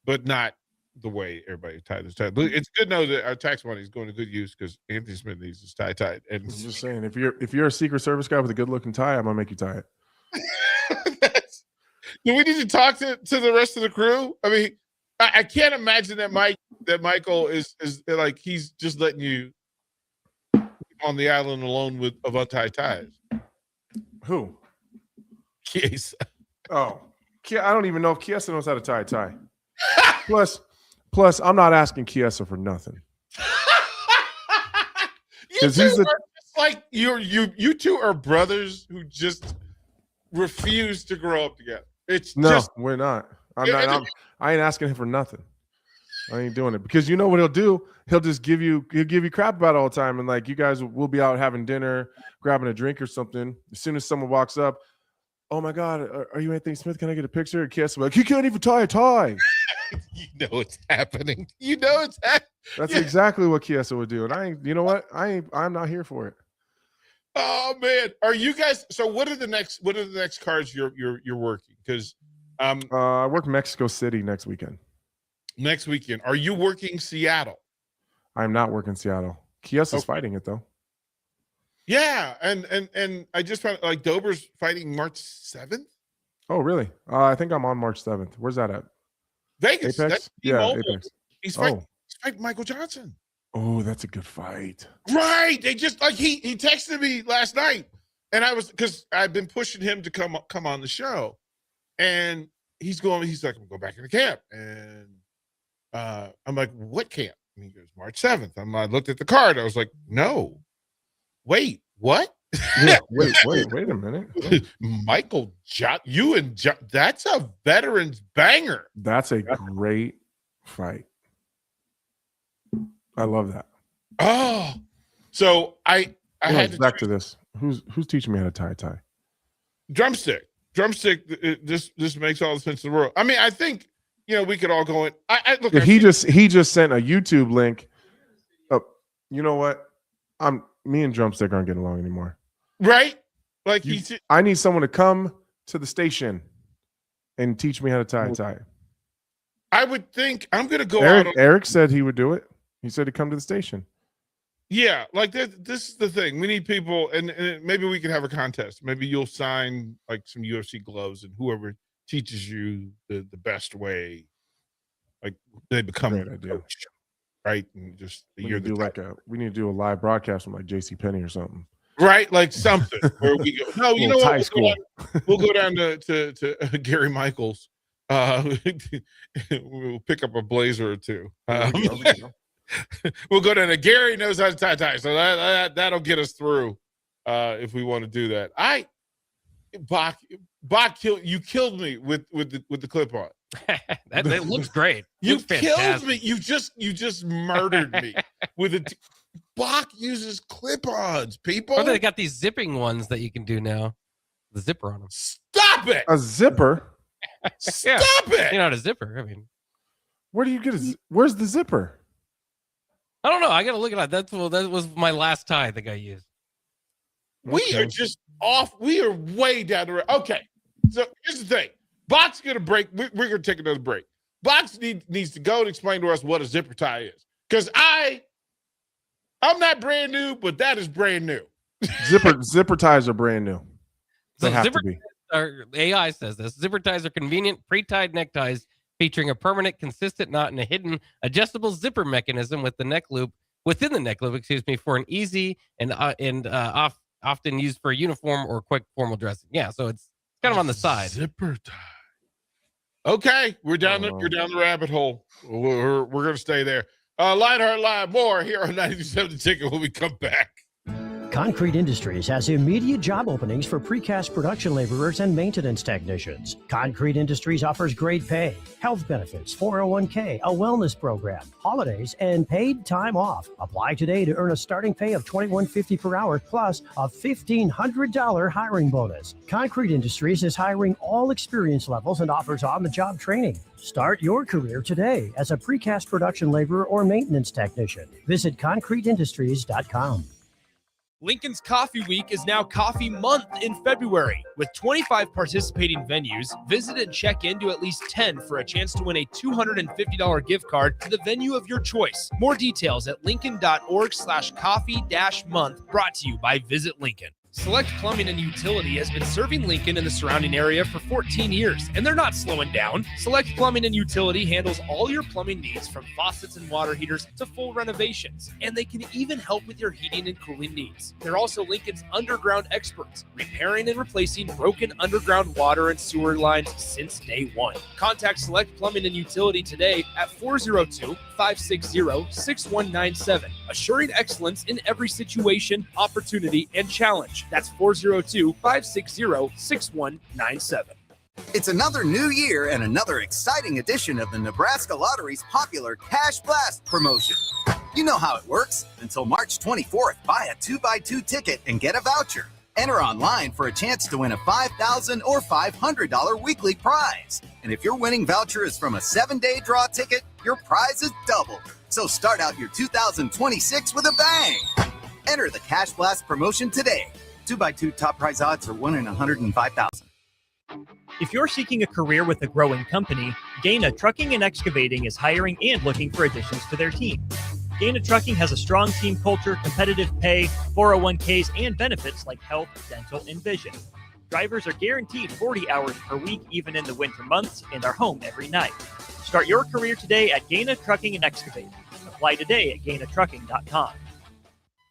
H: but not the way everybody ties their ties. But it's good to know that our tax money is going to good use because Anthony Smith needs his tie tied. And
J: I'm just saying, if you're a Secret Service guy with a good looking tie, I'm gonna make you tie it.
H: Do we need to talk to the rest of the crew? I mean, I can't imagine that Michael is like he's just letting you on the island alone of untied ties.
J: Who?
H: Chiesa.
J: Oh, I don't even know if Chiesa knows how to tie a tie. Plus, I'm not asking Chiesa for nothing.
H: You two are just like you two are brothers who just refuse to grow up together.
J: We're not. I ain't asking him for nothing. I ain't doing it because you know what he'll do? He'll give you crap about it all the time. And like you guys will be out having dinner, grabbing a drink or something. As soon as someone walks up, oh my God, are you Anthony Smith? Can I get a picture? And Kiss like, he can't even tie a tie.
H: You know it's happening. You know it's happening.
J: That's exactly what Chiesa would do. And you know what? I'm not here for it.
H: Oh man. Are you guys so what are the next cards you're working? Because
J: I work Mexico City next weekend.
H: Next weekend. Are you working Seattle?
J: I'm not working Seattle. Chiesa's fighting it though.
H: Yeah, and I just found like Dober's fighting March 7th.
J: Oh, really? I think I'm on March 7th. Where's that at?
H: Vegas.
J: Apex?
H: Yeah,
J: Apex.
H: He's fighting Michael Johnson.
J: Oh, that's a good fight.
H: Right. They just like he texted me last night, and I was because I've been pushing him to come on the show, and he's like, I'm gonna go back in the camp, and I'm like, what camp? And he goes, March 7th. I looked at the card. I was like, no, wait, what?
J: Yeah, wait a minute.
H: Michael that's a veteran's banger.
J: That's a great fight. I love that.
H: Oh, so I had
J: back to this. Who's teaching me how to tie a tie?
H: Drumstick. This makes all the sense in the world. I mean, I think we could all go in. Look.
J: Yeah, he just sent a YouTube link. You know what? Me and Drumstick aren't getting along anymore.
H: Right? Like
J: I need someone to come to the station and teach me how to tie a tie.
H: I would think I'm going to go
J: Eric said he would do it. He said to come to the station.
H: Yeah, like this is the thing. We need people, and maybe we can have a contest. Maybe you'll sign like some UFC gloves, and whoever teaches you the best way, like they become a coach, right? And just
J: we need to do a live broadcast from like JCPenney or something.
H: Right, like something where we go. No, you know what?
J: School.
H: We'll go down to Gary Michaels. We'll pick up a blazer or two. We'll go down to Gary knows how to tie. So that'll get us through if we want to do that. Bach killed me with the clip on.
I: That looks great.
H: You
I: Looks
H: killed
I: fantastic.
H: me. You just murdered me with it. Bach uses clip-ons, people.
I: Or they got these zipping ones that you can do now. The zipper on them.
H: Stop it.
J: A zipper?
H: Stop it.
I: You know, a zipper. I mean,
J: Where do you get where's the zipper?
I: I don't know. I got to look at that. That was my last tie I think I used.
H: We are just off. We are way down the road. Okay. So here's the thing. Bach's going to break. We're going to take another break. Bach needs to go and explain to us what a zipper tie is. Because I'm not brand new, but that is brand new.
J: Zipper ties are brand new. They
I: So
J: have
I: zipper
J: to be.
I: AI says this. Zipper ties are convenient pre-tied neckties featuring a permanent, consistent knot and a hidden adjustable zipper mechanism within the neck loop, for an easy and often used for uniform or quick formal dressing. Yeah, so it's kind of on the side.
H: Zipper tie. Okay, we're down the rabbit hole. We're going to stay there. Lionheart Live, more here on 92.7 The Ticket when we come back.
C: Concrete Industries has immediate job openings for precast production laborers and maintenance technicians. Concrete Industries offers great pay, health benefits, 401k, a wellness program, holidays, and paid time off. Apply today to earn a starting pay of $21.50 per hour plus a $1,500 hiring bonus. Concrete Industries is hiring all experience levels and offers on-the-job training. Start your career today as a precast production laborer or maintenance technician. Visit concreteindustries.com.
A: Lincoln's Coffee Week is now Coffee Month in February. With 25 participating venues, visit and check into at least 10 for a chance to win a $250 gift card to the venue of your choice. More details at lincoln.org/coffee-month, brought to you by Visit Lincoln. Select Plumbing and Utility has been serving Lincoln and the surrounding area for 14 years, and they're not slowing down. Select Plumbing and Utility handles all your plumbing needs from faucets and water heaters to full renovations, and they can even help with your heating and cooling needs. They're also Lincoln's underground experts, repairing and replacing broken underground water and sewer lines since day one. Contact Select Plumbing and Utility today at 402-560-6197, assuring excellence in every situation, opportunity, and challenge. That's 402-560-6197.
S: It's another new year and another exciting edition of the Nebraska Lottery's popular Cash Blast promotion. You know how it works. Until March 24th, buy a 2x2 ticket and get a voucher. Enter online for a chance to win a $5,000 or $500 weekly prize. And if your winning voucher is from a 7-day draw ticket, your prize is doubled. So start out your 2026 with a bang. Enter the Cash Blast promotion today. 2x2 top prize odds are 1 in 105,000.
B: If you're seeking a career with a growing company, Gaina Trucking and Excavating is hiring and looking for additions to their team. Gaina Trucking has a strong team culture, competitive pay, 401ks, and benefits like health, dental, and vision. Drivers are guaranteed 40 hours per week, even in the winter months, and are home every night. Start your career today at Gaina Trucking and Excavating. Apply today at gainatrucking.com.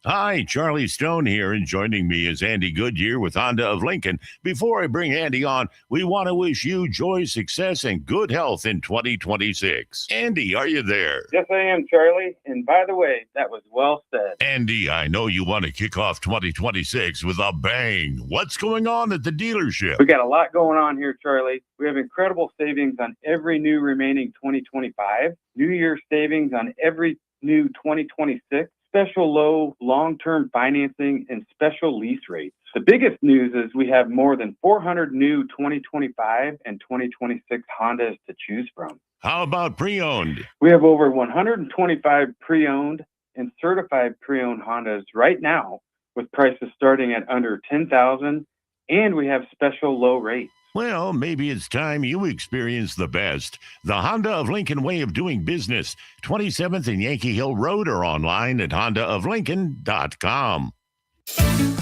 T: Hi, Charlie Stone here, and joining me is Andy Goodyear with Honda of Lincoln. Before I bring Andy on, we want to wish you joy, success, and good health in 2026. Andy, are you there?
U: Yes, I am, Charlie. And by the way, that was well said.
T: Andy, I know you want to kick off 2026 with a bang. What's going on at the dealership?
U: We got a lot going on here, Charlie. We have incredible savings on every new remaining 2025, New Year's savings on every new 2026, special low long-term financing, and special lease rates. The biggest news is we have more than 400 new 2025 and 2026 Hondas to choose from.
T: How about pre-owned?
U: We have over 125 pre-owned and certified pre-owned Hondas right now, with prices starting at under $10,000, and we have special low rates.
T: Well, maybe it's time you experience the best. The Honda of Lincoln way of doing business. 27th and Yankee Hill Road, or online at hondaoflincoln.com.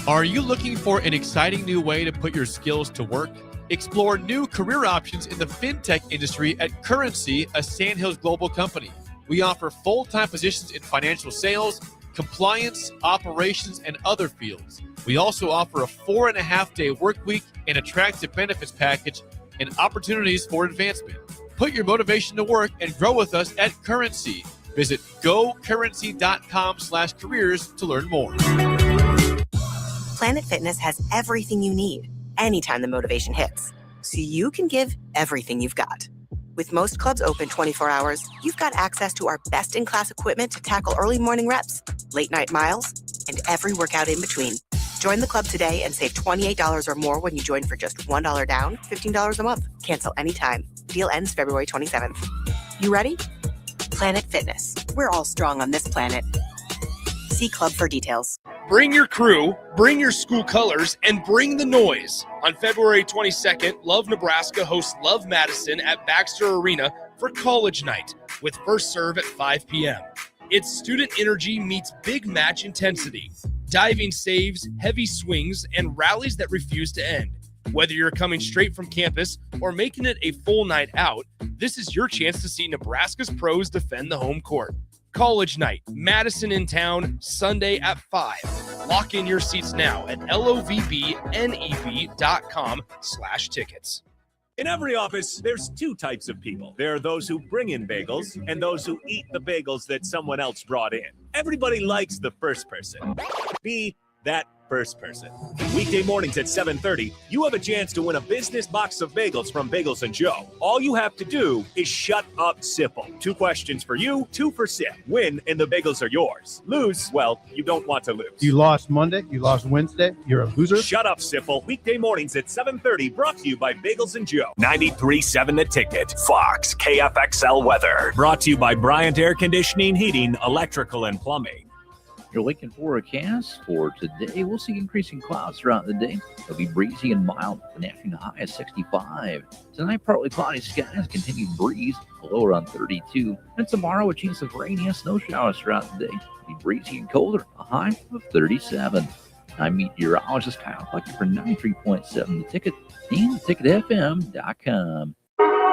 E: Are you looking for an exciting new way to put your skills to work? Explore new career options in the fintech industry at Currency, a Sandhills Global company. We offer full-time positions in financial sales, compliance, operations, and other fields. We also offer a 4.5-day work week, an attractive benefits package, and opportunities for advancement. Put your motivation to work and grow with us at Currency. Visit gocurrency.com/careers to learn more.
D: Planet Fitness has everything you need anytime the motivation hits, so you can give everything you've got. With most clubs open 24 hours, you've got access to our best-in-class equipment to tackle early morning reps, late-night miles, and every workout in between. Join the club today and save $28 or more when you join for just $1 down, $15 a month. Cancel anytime. Deal ends February 27th. You ready? Planet Fitness. We're all strong on this planet. See club for details.
A: Bring your crew, bring your school colors, and bring the noise. On February 22nd, Love Nebraska hosts Love Madison at Baxter Arena for College Night with first serve at 5 p.m. It's student energy meets big match intensity. Diving saves, heavy swings, and rallies that refuse to end. Whether you're coming straight from campus or making it a full night out, this is your chance to see Nebraska's pros defend the home court. College Night, Madison in town, Sunday at 5. Lock in your seats now at lovbnev.com/tickets.
G: In every office, there's two types of people. There are those who bring in bagels and those who eat the bagels that someone else brought in. Everybody likes the first person. Be that first person. Weekday mornings at 7:30, you have a chance to win a business box of bagels from Bagels & Joe. All you have to do is shut up, Sipple. 2 questions for you, 2 for Sip. Win, and the bagels are yours. Lose, well, you don't want to lose.
V: You lost Monday, you lost Wednesday, you're a loser.
G: Shut up, Sipple. Weekday mornings at 7:30, brought to you by Bagels & Joe. 93.7 The Ticket, Fox, KFXL weather. Brought to you by Bryant Air Conditioning, Heating, Electrical, and Plumbing.
W: Your Lincoln forecast for today, we'll see increasing clouds throughout the day. It'll be breezy and mild with an afternoon high of 65. Tonight, partly cloudy skies, continued breeze, low around 32. And tomorrow, a chance of rain and snow showers throughout the day. It'll be breezy and colder, a high of 37. I'm meteorologist Kyle Plucker for 93.7 The Ticket and theticketfm.com.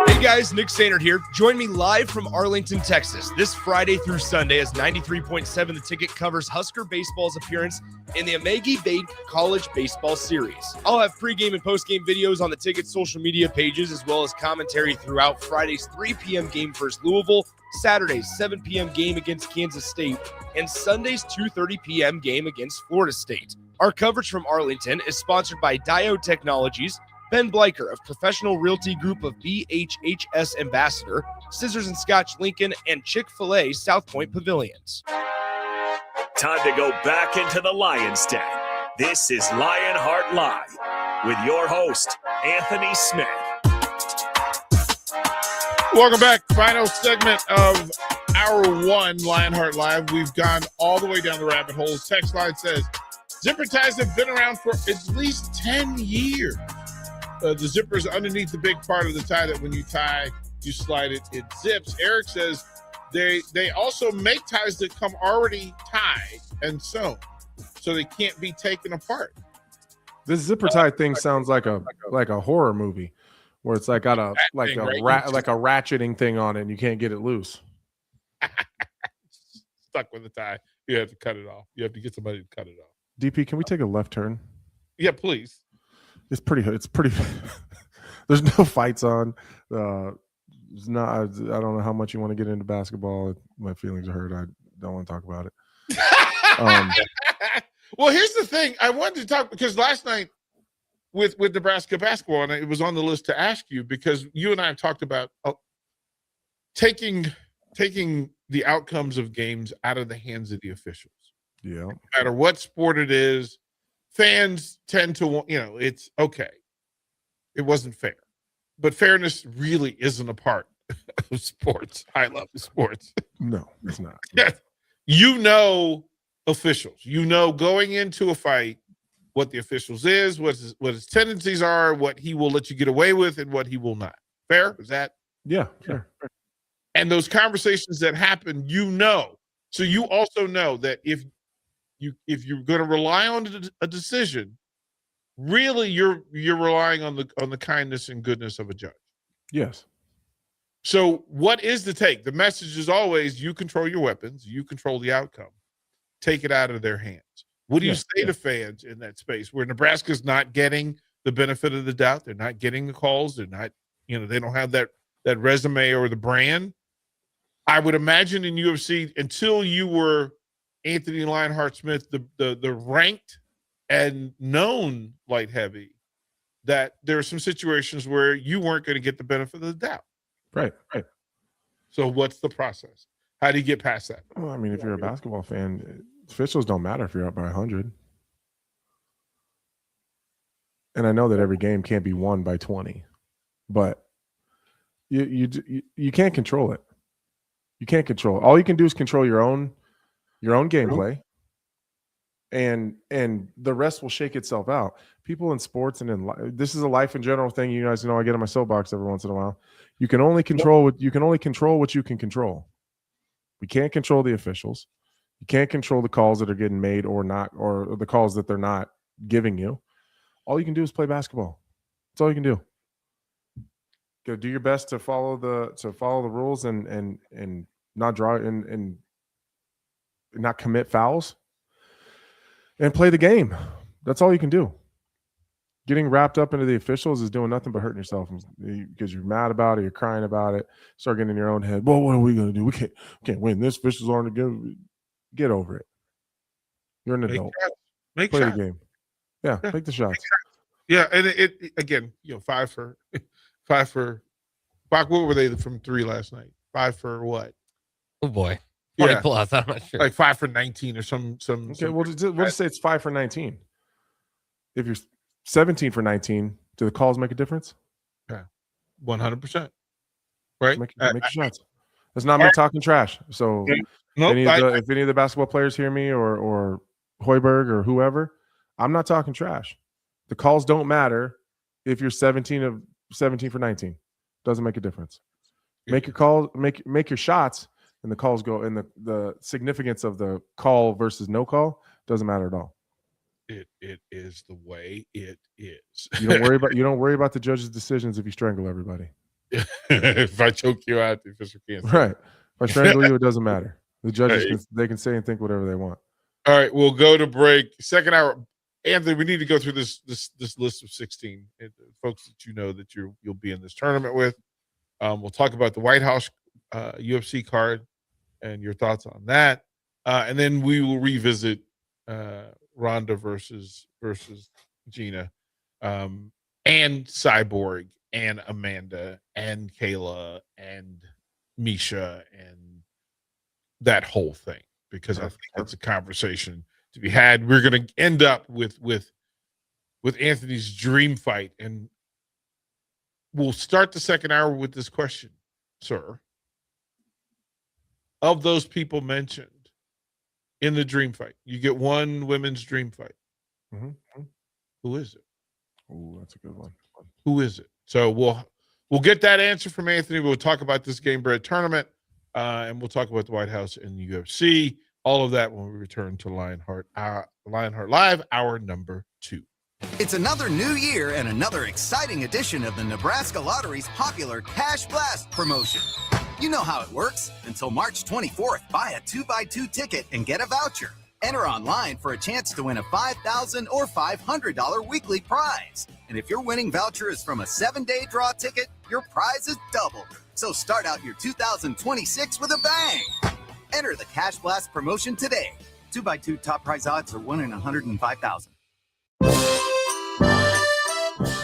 A: Hey guys, Nick Sainert here. Join me live from Arlington, Texas, this Friday through Sunday as 93.7 The Ticket covers Husker Baseball's appearance in the Amagi Bay College Baseball Series. I'll have pregame and postgame videos on the Ticket social media pages, as well as commentary throughout Friday's 3 p.m. game versus Louisville, Saturday's 7 p.m. game against Kansas State, and Sunday's 2:30 p.m. game against Florida State. Our coverage from Arlington is sponsored by Diode Technologies, Ben Bleicher of Professional Realty Group of BHHS Ambassador, Scissors and Scotch Lincoln, and Chick-fil-A South Point Pavilions.
G: Time to go back into the Lion's Den. This is Lionheart Live with your host, Anthony Smith.
H: Welcome back. Final segment of Hour 1, Lionheart Live. We've gone all the way down the rabbit hole. Text line says, zipper ties have been around for at least 10 years. The zipper is underneath the big part of the tie that when you tie, you slide it, it zips. Eric says they also make ties that come already tied and sewn, so they can't be taken apart.
J: This zipper tie thing sounds like a horror movie where it's like got a ratcheting thing on it and you can't get it loose.
H: Stuck with the tie. You have to cut it off. You have to get somebody to cut it off.
J: DP, can we take a left turn?
H: Yeah, please.
J: It's pretty. There's no fights on. It's not. I don't know how much you want to get into basketball. My feelings are hurt. I don't want to talk about it.
H: Well, here's the thing. I wanted to talk because last night with Nebraska basketball, and it was on the list to ask you because you and I have talked about taking the outcomes of games out of the hands of the officials.
J: Yeah.
H: No matter what sport it is. Fans tend to, it's okay. It wasn't fair. But fairness really isn't a part of sports. I love sports.
J: No, it's not.
H: Yes. Officials. Going into a fight what the officials is, what his tendencies are, what he will let you get away with, and what he will not. Fair? Is that?
J: Yeah, fair.
H: And those conversations that happen, So you also know that if you're going to rely on a decision, really you're relying on the kindness and goodness of a judge.
J: Yes.
H: So what is the take? The message is always you control your weapons, you control the outcome. Take it out of their hands. What do you say to fans in that space where Nebraska's not getting the benefit of the doubt? They're not getting the calls. They're not, they don't have that resume or the brand. I would imagine in UFC, until you were Anthony Lionheart Smith, the ranked and known light heavy, that there are some situations where you weren't going to get the benefit of the doubt.
J: Right.
H: So what's the process? How do you get past that?
J: Well, I mean, if you're a basketball fan, officials don't matter if you're up by 100. And I know that every game can't be won by 20, but you can't control it. You can't control it. All you can do is control your own gameplay, and the rest will shake itself out. People in sports and this is a life in general thing. You guys know I get on my soapbox every once in a while. You can only control what you can control. We can't control the officials. You can't control the calls that are getting made or not, or the calls that they're not giving you. All you can do is play basketball. That's all you can do. Go do your best to follow the rules and not draw and not commit fouls and play the game. That's all you can do. Getting wrapped up into the officials is doing nothing but hurting yourself because you're mad about it, you're crying about it, start getting in your own head. Well, what are we going to do? We can't win. This officials aren't going. Get over it. You're an adult.
H: Make
J: play
H: shots.
J: the game. Yeah, make the shots.
H: Yeah, and it again, 5 for Bach, what were they from 3 last night? 5 for what?
I: Oh boy. 20 plus, I'm not sure.
H: Like 5 for 19 or some.
J: Okay, we'll just say it's 5 for 19. If you're 17 for 19, do the calls make a difference?
H: Yeah, 100%. Right?
J: Make your shots. That's not me talking trash. So if any of the basketball players hear me or Hoiberg or whoever, I'm not talking trash. The calls don't matter if you're 17 for 19. Doesn't make a difference. Make your calls, make your shots, and the calls go. And the significance of the call versus no call doesn't matter at all.
H: It is the way it is.
J: You don't worry about the judge's decisions if you strangle everybody.
H: If I choke you out, the official can't.
J: Right. If I strangle you, it doesn't matter. The judges they can say and think whatever they want.
H: All right, we'll go to break. Second hour. Anthony, we need to go through this list of 16 folks that you know that you'll be in this tournament with. We'll talk about the White House UFC card and your thoughts on that, and then we will revisit Ronda versus Gina, and Cyborg and Amanda and Kayla and Misha and that whole thing, because I think that's a conversation to be had. We're going to end up with Anthony's dream fight, and we'll start the second hour with this question, sir. Of those people mentioned in the dream fight, you get one women's dream fight.
J: Mm-hmm.
H: Who is it?
J: Oh, that's a good one.
H: Who is it? So we'll get that answer from Anthony. We'll talk about this Game Bread tournament, and we'll talk about the White House and the UFC. All of that when we return to Lionheart Live, hour number 2.
S: It's another new year and another exciting edition of the Nebraska Lottery's popular Cash Blast promotion. You know how it works. Until March 24th, buy a 2x2 ticket and get a voucher. Enter online for a chance to win a $5,000 or $500 weekly prize. And if your winning voucher is from a 7-day draw ticket, your prize is doubled. So start out your 2026 with a bang. Enter the Cash Blast promotion today. 2x2 top prize odds are 1 in 105,000.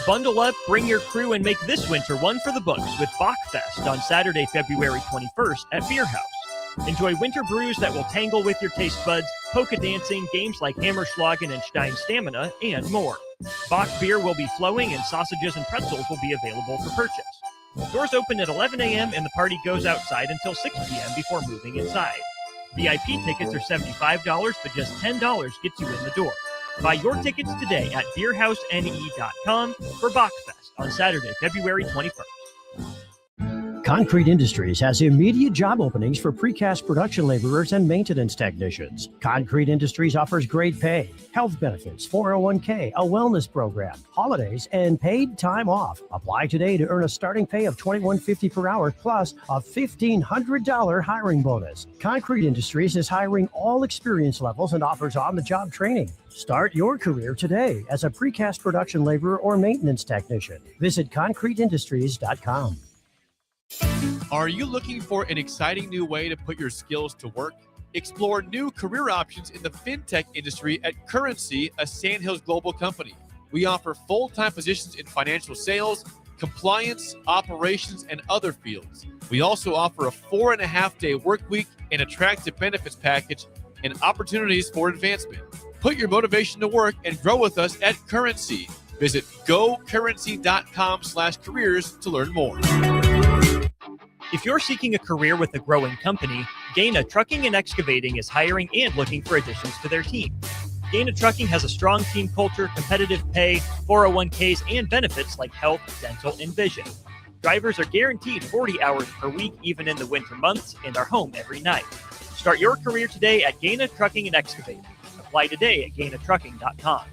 B: Bundle up, bring your crew, and make this winter one for the books with Bachfest on Saturday, February 21st at Beer House. Enjoy winter brews that will tangle with your taste buds, polka dancing, games like Hammerschlagen and Stein Stamina, and more. Bach beer will be flowing, and sausages and pretzels will be available for purchase. Doors open at 11 a.m. and the party goes outside until 6 p.m. before moving inside. VIP tickets are $75, but just $10 gets you in the door. Buy your tickets today at beerhousene.com for Bachfest on Saturday, February 21st.
C: Concrete Industries has immediate job openings for precast production laborers and maintenance technicians. Concrete Industries offers great pay, health benefits, 401k, a wellness program, holidays, and paid time off. Apply today to earn a starting pay of $21.50 per hour plus a $1,500 hiring bonus. Concrete Industries is hiring all experience levels and offers on-the-job training. Start your career today as a precast production laborer or maintenance technician. Visit concreteindustries.com.
E: Are you looking for an exciting new way to put your skills to work? Explore new career options in the fintech industry at Currency, a Sandhills global company. We offer full-time positions in financial sales, compliance, operations, and other fields. We also offer a 4.5-day work week, an attractive benefits package, and opportunities for advancement. Put your motivation to work and grow with us at Currency. Visit gocurrency.com/careers to learn more.
B: If you're seeking a career with a growing company, Gaina Trucking and Excavating is hiring and looking for additions to their team. Gaina Trucking has a strong team culture, competitive pay, 401ks, and benefits like health, dental, and vision. Drivers are guaranteed 40 hours per week, even in the winter months, and are home every night. Start your career today at Gaina Trucking and Excavating. Apply today at gainatrucking.com.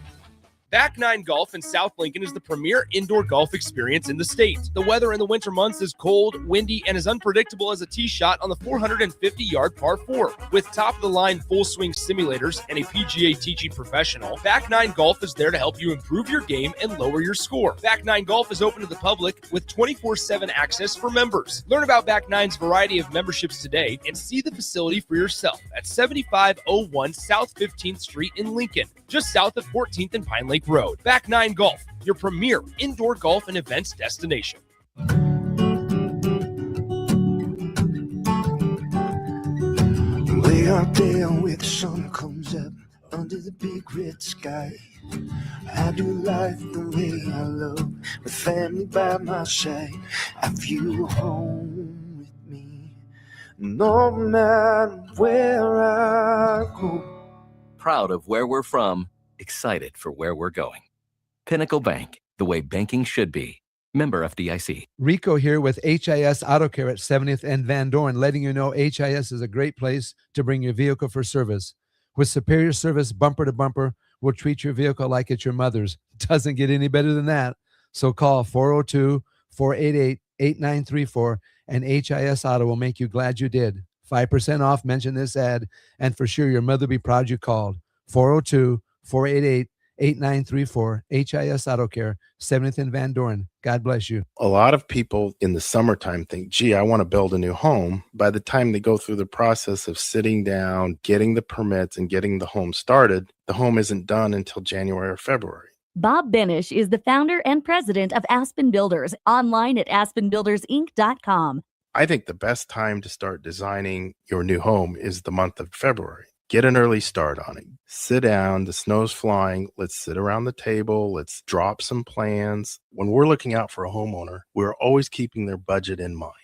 A: Back Nine Golf in South Lincoln is the premier indoor golf experience in the state. The weather in the winter months is cold, windy, and as unpredictable as a tee shot on the 450-yard par 4. With top-of-the-line full-swing simulators and a PGA teaching professional, Back Nine Golf is there to help you improve your game and lower your score. Back Nine Golf is open to the public with 24/7 access for members. Learn about Back Nine's variety of memberships today and see the facility for yourself at 7501 South 15th Street in Lincoln, just south of 14th and Pine Lake Road. Back Nine Golf, your premier indoor golf and events destination.
F: Way out there where the sun comes up under the big red sky, I do life the way I love, with family by my side. I feel home with me, no matter where I go.
K: Proud of where we're from, excited for where we're going. Pinnacle Bank, the way banking should be. Member FDIC.
M: Rico here with HIS Auto Care at 70th and Van Dorn, letting you know HIS is a great place to bring your vehicle for service. With superior service bumper to bumper, we'll treat your vehicle like it's your mother's. Doesn't get any better than that. So call 402-488-8934 and HIS Auto will make you glad you did. 5% off, mention this ad, and for sure your mother will be proud you called. 402-488-8934, HIS Auto Care, 70th and Van Dorn. God bless you.
O: A lot of people in the summertime think, gee, I want to build a new home. By the time they go through the process of sitting down, getting the permits, and getting the home started, the home isn't done until January or February.
P: Bob Benish is the founder and president of Aspen Builders, online at aspenbuildersinc.com.
O: I think the best time to start designing your new home is the month of February. Get an early start on it. Sit down, the snow's flying. Let's sit around the table. Let's drop some plans. When we're looking out for a homeowner, we're always keeping their budget in mind.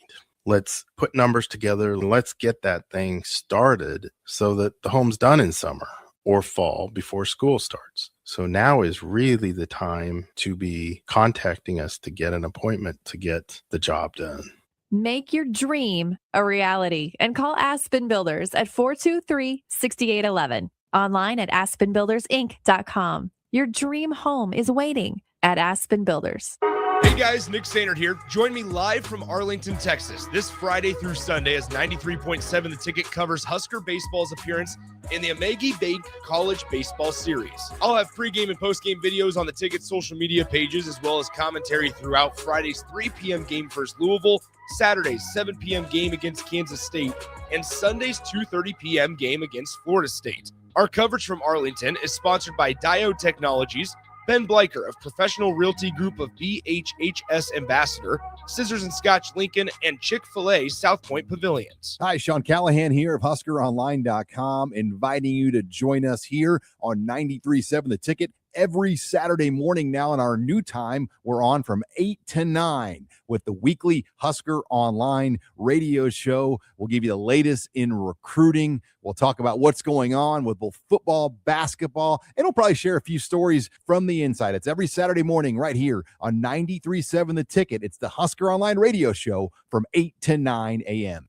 O: Let's put numbers together and let's get that thing started so that the home's done in summer or fall before school starts. So now is really the time to be contacting us to get an appointment to get the job done.
Q: Make your dream a reality and call Aspen Builders at 423-6811. Online at aspenbuildersinc.com. Your dream home is waiting at Aspen Builders.
A: Hey guys, Nick Sainert here. Join me live from Arlington, Texas, this Friday through Sunday as 93.7 The Ticket covers Husker baseball's appearance in the Amagi Bank College Baseball Series. I'll have pregame and postgame videos on The Ticket's social media pages, as well as commentary throughout Friday's 3 p.m. game versus Louisville, Saturday's 7 p.m. game against Kansas State, and Sunday's 2:30 p.m. game against Florida State. Our coverage from Arlington is sponsored by Diode Technologies, Ben Bleicher of Professional Realty Group of BHHS Ambassador, Scissors and Scotch Lincoln, and Chick-fil-A South Point Pavilions.
L: Hi, Sean Callahan here of HuskerOnline.com, inviting you to join us here on 93.7 The Ticket every Saturday morning now in our new time. We're on from 8 to 9 with the weekly Husker Online radio show. We'll give you the latest in recruiting. We'll talk about what's going on with both football, basketball, and we'll probably share a few stories from the inside. It's every Saturday morning right here on 93.7 The Ticket. It's the Husker Online radio show from 8 to 9 a.m.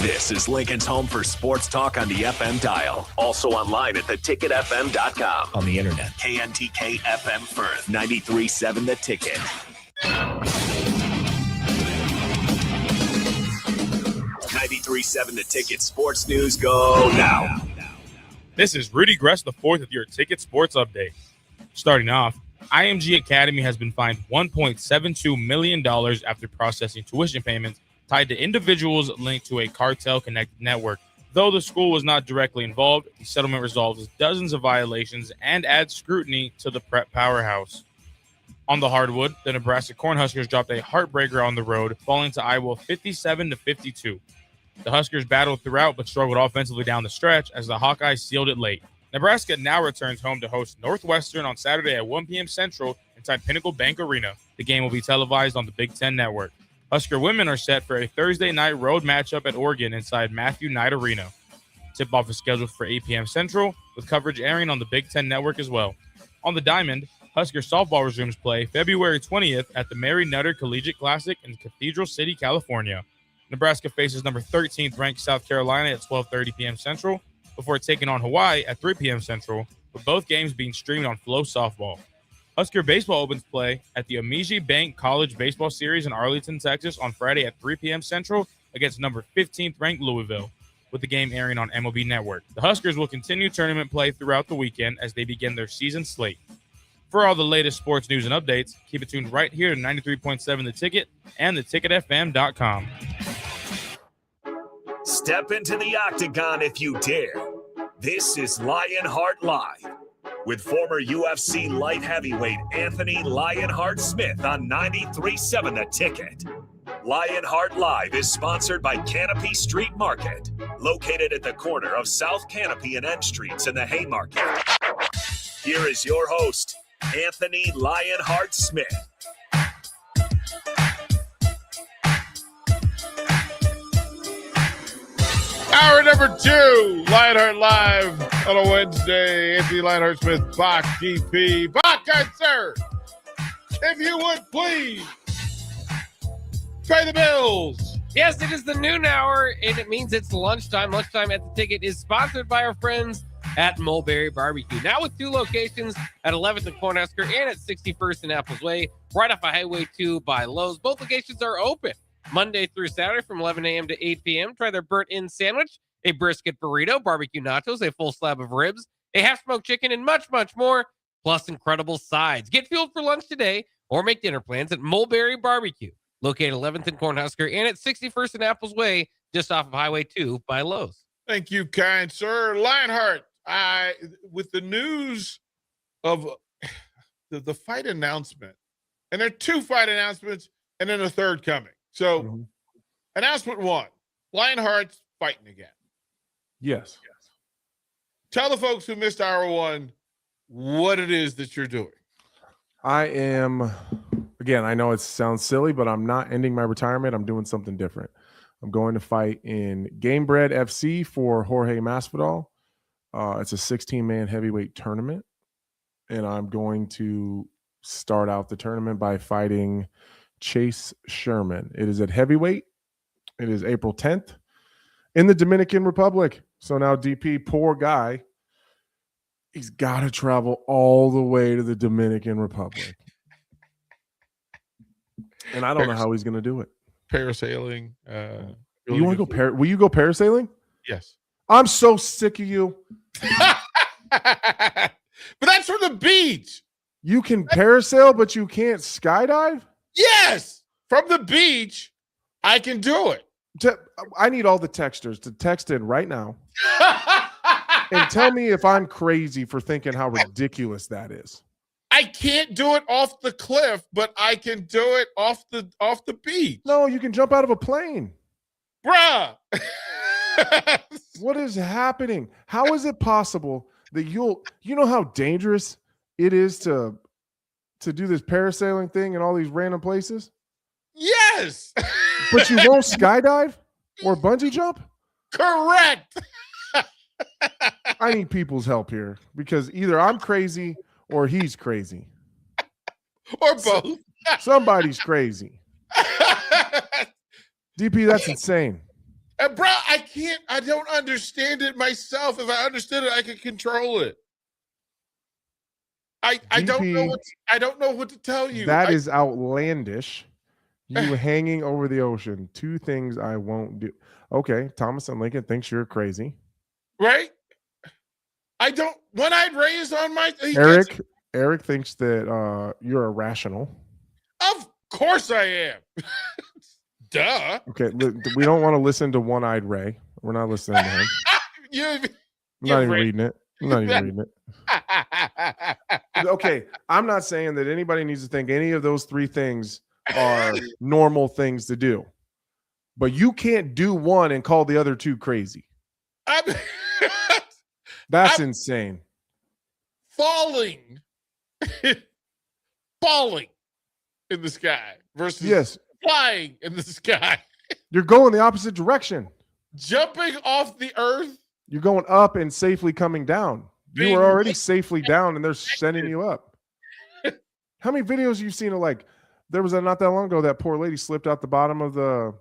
G: This is Lincoln's home for sports talk on the FM dial. Also online at theticketfm.com.
K: On the internet.
G: KNTK FM Firth, 93.7 The Ticket. 93.7 The Ticket sports news go now.
X: This is Rudy Gress IV with your Ticket Sports Update. Starting off, IMG Academy has been fined $1.72 million after processing tuition payments tied to individuals linked to a cartel-connected network. Though the school was not directly involved, the settlement resolves dozens of violations and adds scrutiny to the prep powerhouse. On the hardwood, the Nebraska Cornhuskers dropped a heartbreaker on the road, falling to Iowa 57-52. The Huskers battled throughout but struggled offensively down the stretch as the Hawkeyes sealed it late. Nebraska now returns home to host Northwestern on Saturday at 1 p.m. Central inside Pinnacle Bank Arena. The game will be televised on the Big Ten Network. Husker women are set for a Thursday night road matchup at Oregon inside Matthew Knight Arena. Tip-off is scheduled for 8 p.m. Central, with coverage airing on the Big Ten Network as well. On the diamond, Husker softball resumes play February 20th at the Mary Nutter Collegiate Classic in Cathedral City, California. Nebraska faces number 13th ranked South Carolina at 12:30 p.m. Central before taking on Hawaii at 3 p.m. Central, with both games being streamed on Flow Softball. Husker baseball opens play at the Amiji Bank College Baseball Series in Arlington, Texas on Friday at 3 p.m. Central against number 15th ranked Louisville, with the game airing on MLB Network. The Huskers will continue tournament play throughout the weekend as they begin their season slate. For all the latest sports news and updates, keep it tuned right here to 93.7 The Ticket and theticketfm.com.
G: Step into the octagon if you dare. This is Lionheart Live with former UFC light heavyweight Anthony Lionheart Smith on 93.7 The Ticket. Lionheart Live is sponsored by Canopy Street Market, located at the corner of South Canopy and N Streets in the Haymarket. Here is your host, Anthony Lionheart Smith.
H: Hour number 2, Lionheart Live on a Wednesday. Anthony Lionheart Smith, Bach DP. Bach, good sir, if you would please pay the bills.
I: Yes, it is the noon hour, and it means it's lunchtime. Lunchtime at the Ticket is sponsored by our friends at Mulberry Barbecue. Now with 2 locations at 11th and Cornhusker and at 61st and Apples Way, right off of Highway 2 by Lowe's. Both locations are open Monday through Saturday from 11 a.m. to 8 p.m. Try their burnt-in sandwich, a brisket burrito, barbecue nachos, a full slab of ribs, a half-smoked chicken, and much, much more, plus incredible sides. Get fueled for lunch today or make dinner plans at Mulberry Barbecue, located 11th and Cornhusker and at 61st and Apples Way, just off of Highway 2 by Lowe's.
H: Thank you, kind sir. Lionheart, with the news of the fight announcement, and there are 2 fight announcements and then a third coming. So, announcement 1, Lionheart's fighting again.
J: Yes.
H: Tell the folks who missed hour 1 what it is that you're doing.
J: I am, again, I know it sounds silly, but I'm not ending my retirement. I'm doing something different. I'm going to fight in Gamebred FC for Jorge Masvidal. It's a 16-man heavyweight tournament, and I'm going to start out the tournament by fighting Chase Sherman. It is at heavyweight. It is April 10th in the Dominican Republic. So now DP, poor guy, he's got to travel all the way to the Dominican Republic. And I don't know how he's going to do it.
H: Parasailing.
J: You want to go will you go parasailing?
H: Yes.
J: I'm so sick of you.
H: But that's from the beach.
J: You can parasail, but you can't skydive?
H: Yes. From the beach, I can do it.
J: I need all the texters to text in right now and tell me if I'm crazy for thinking how ridiculous that is.
H: I can't do it off the cliff, but I can do it off the beach.
J: No, you can jump out of a plane.
H: Bruh.
J: What is happening? How is it possible that you know how dangerous it is to do this parasailing thing in all these random places?
H: Yes.
J: But you won't skydive or bungee jump?
H: Correct.
J: I need people's help here because either I'm crazy or he's crazy.
H: Or both.
J: Somebody's crazy. DP, that's insane.
H: And bro, I don't understand it myself. If I understood it, I could control it. I don't know what to tell you.
J: That is outlandish. You hanging over the ocean. 2 things I won't do. Okay, Thomas and Lincoln thinks you're crazy.
H: Right? I don't. One-eyed Ray is on my.
J: Eric thinks that you're irrational.
H: Of course I am. Duh.
J: Okay, we don't want to listen to One-Eyed Ray. We're not listening to him. I'm not even reading it. I'm not even reading it. Okay, I'm not saying that anybody needs to think any of those three things are normal things to do. But you can't do one and call the other two crazy. That's insane.
H: Falling in the sky versus flying in the sky.
J: You're going the opposite direction.
H: Jumping off the earth.
J: You're going up and safely coming down. You were already safely down and they're sending you up. How many videos you've seen of, like, there was not that long ago that poor lady slipped out the bottom of the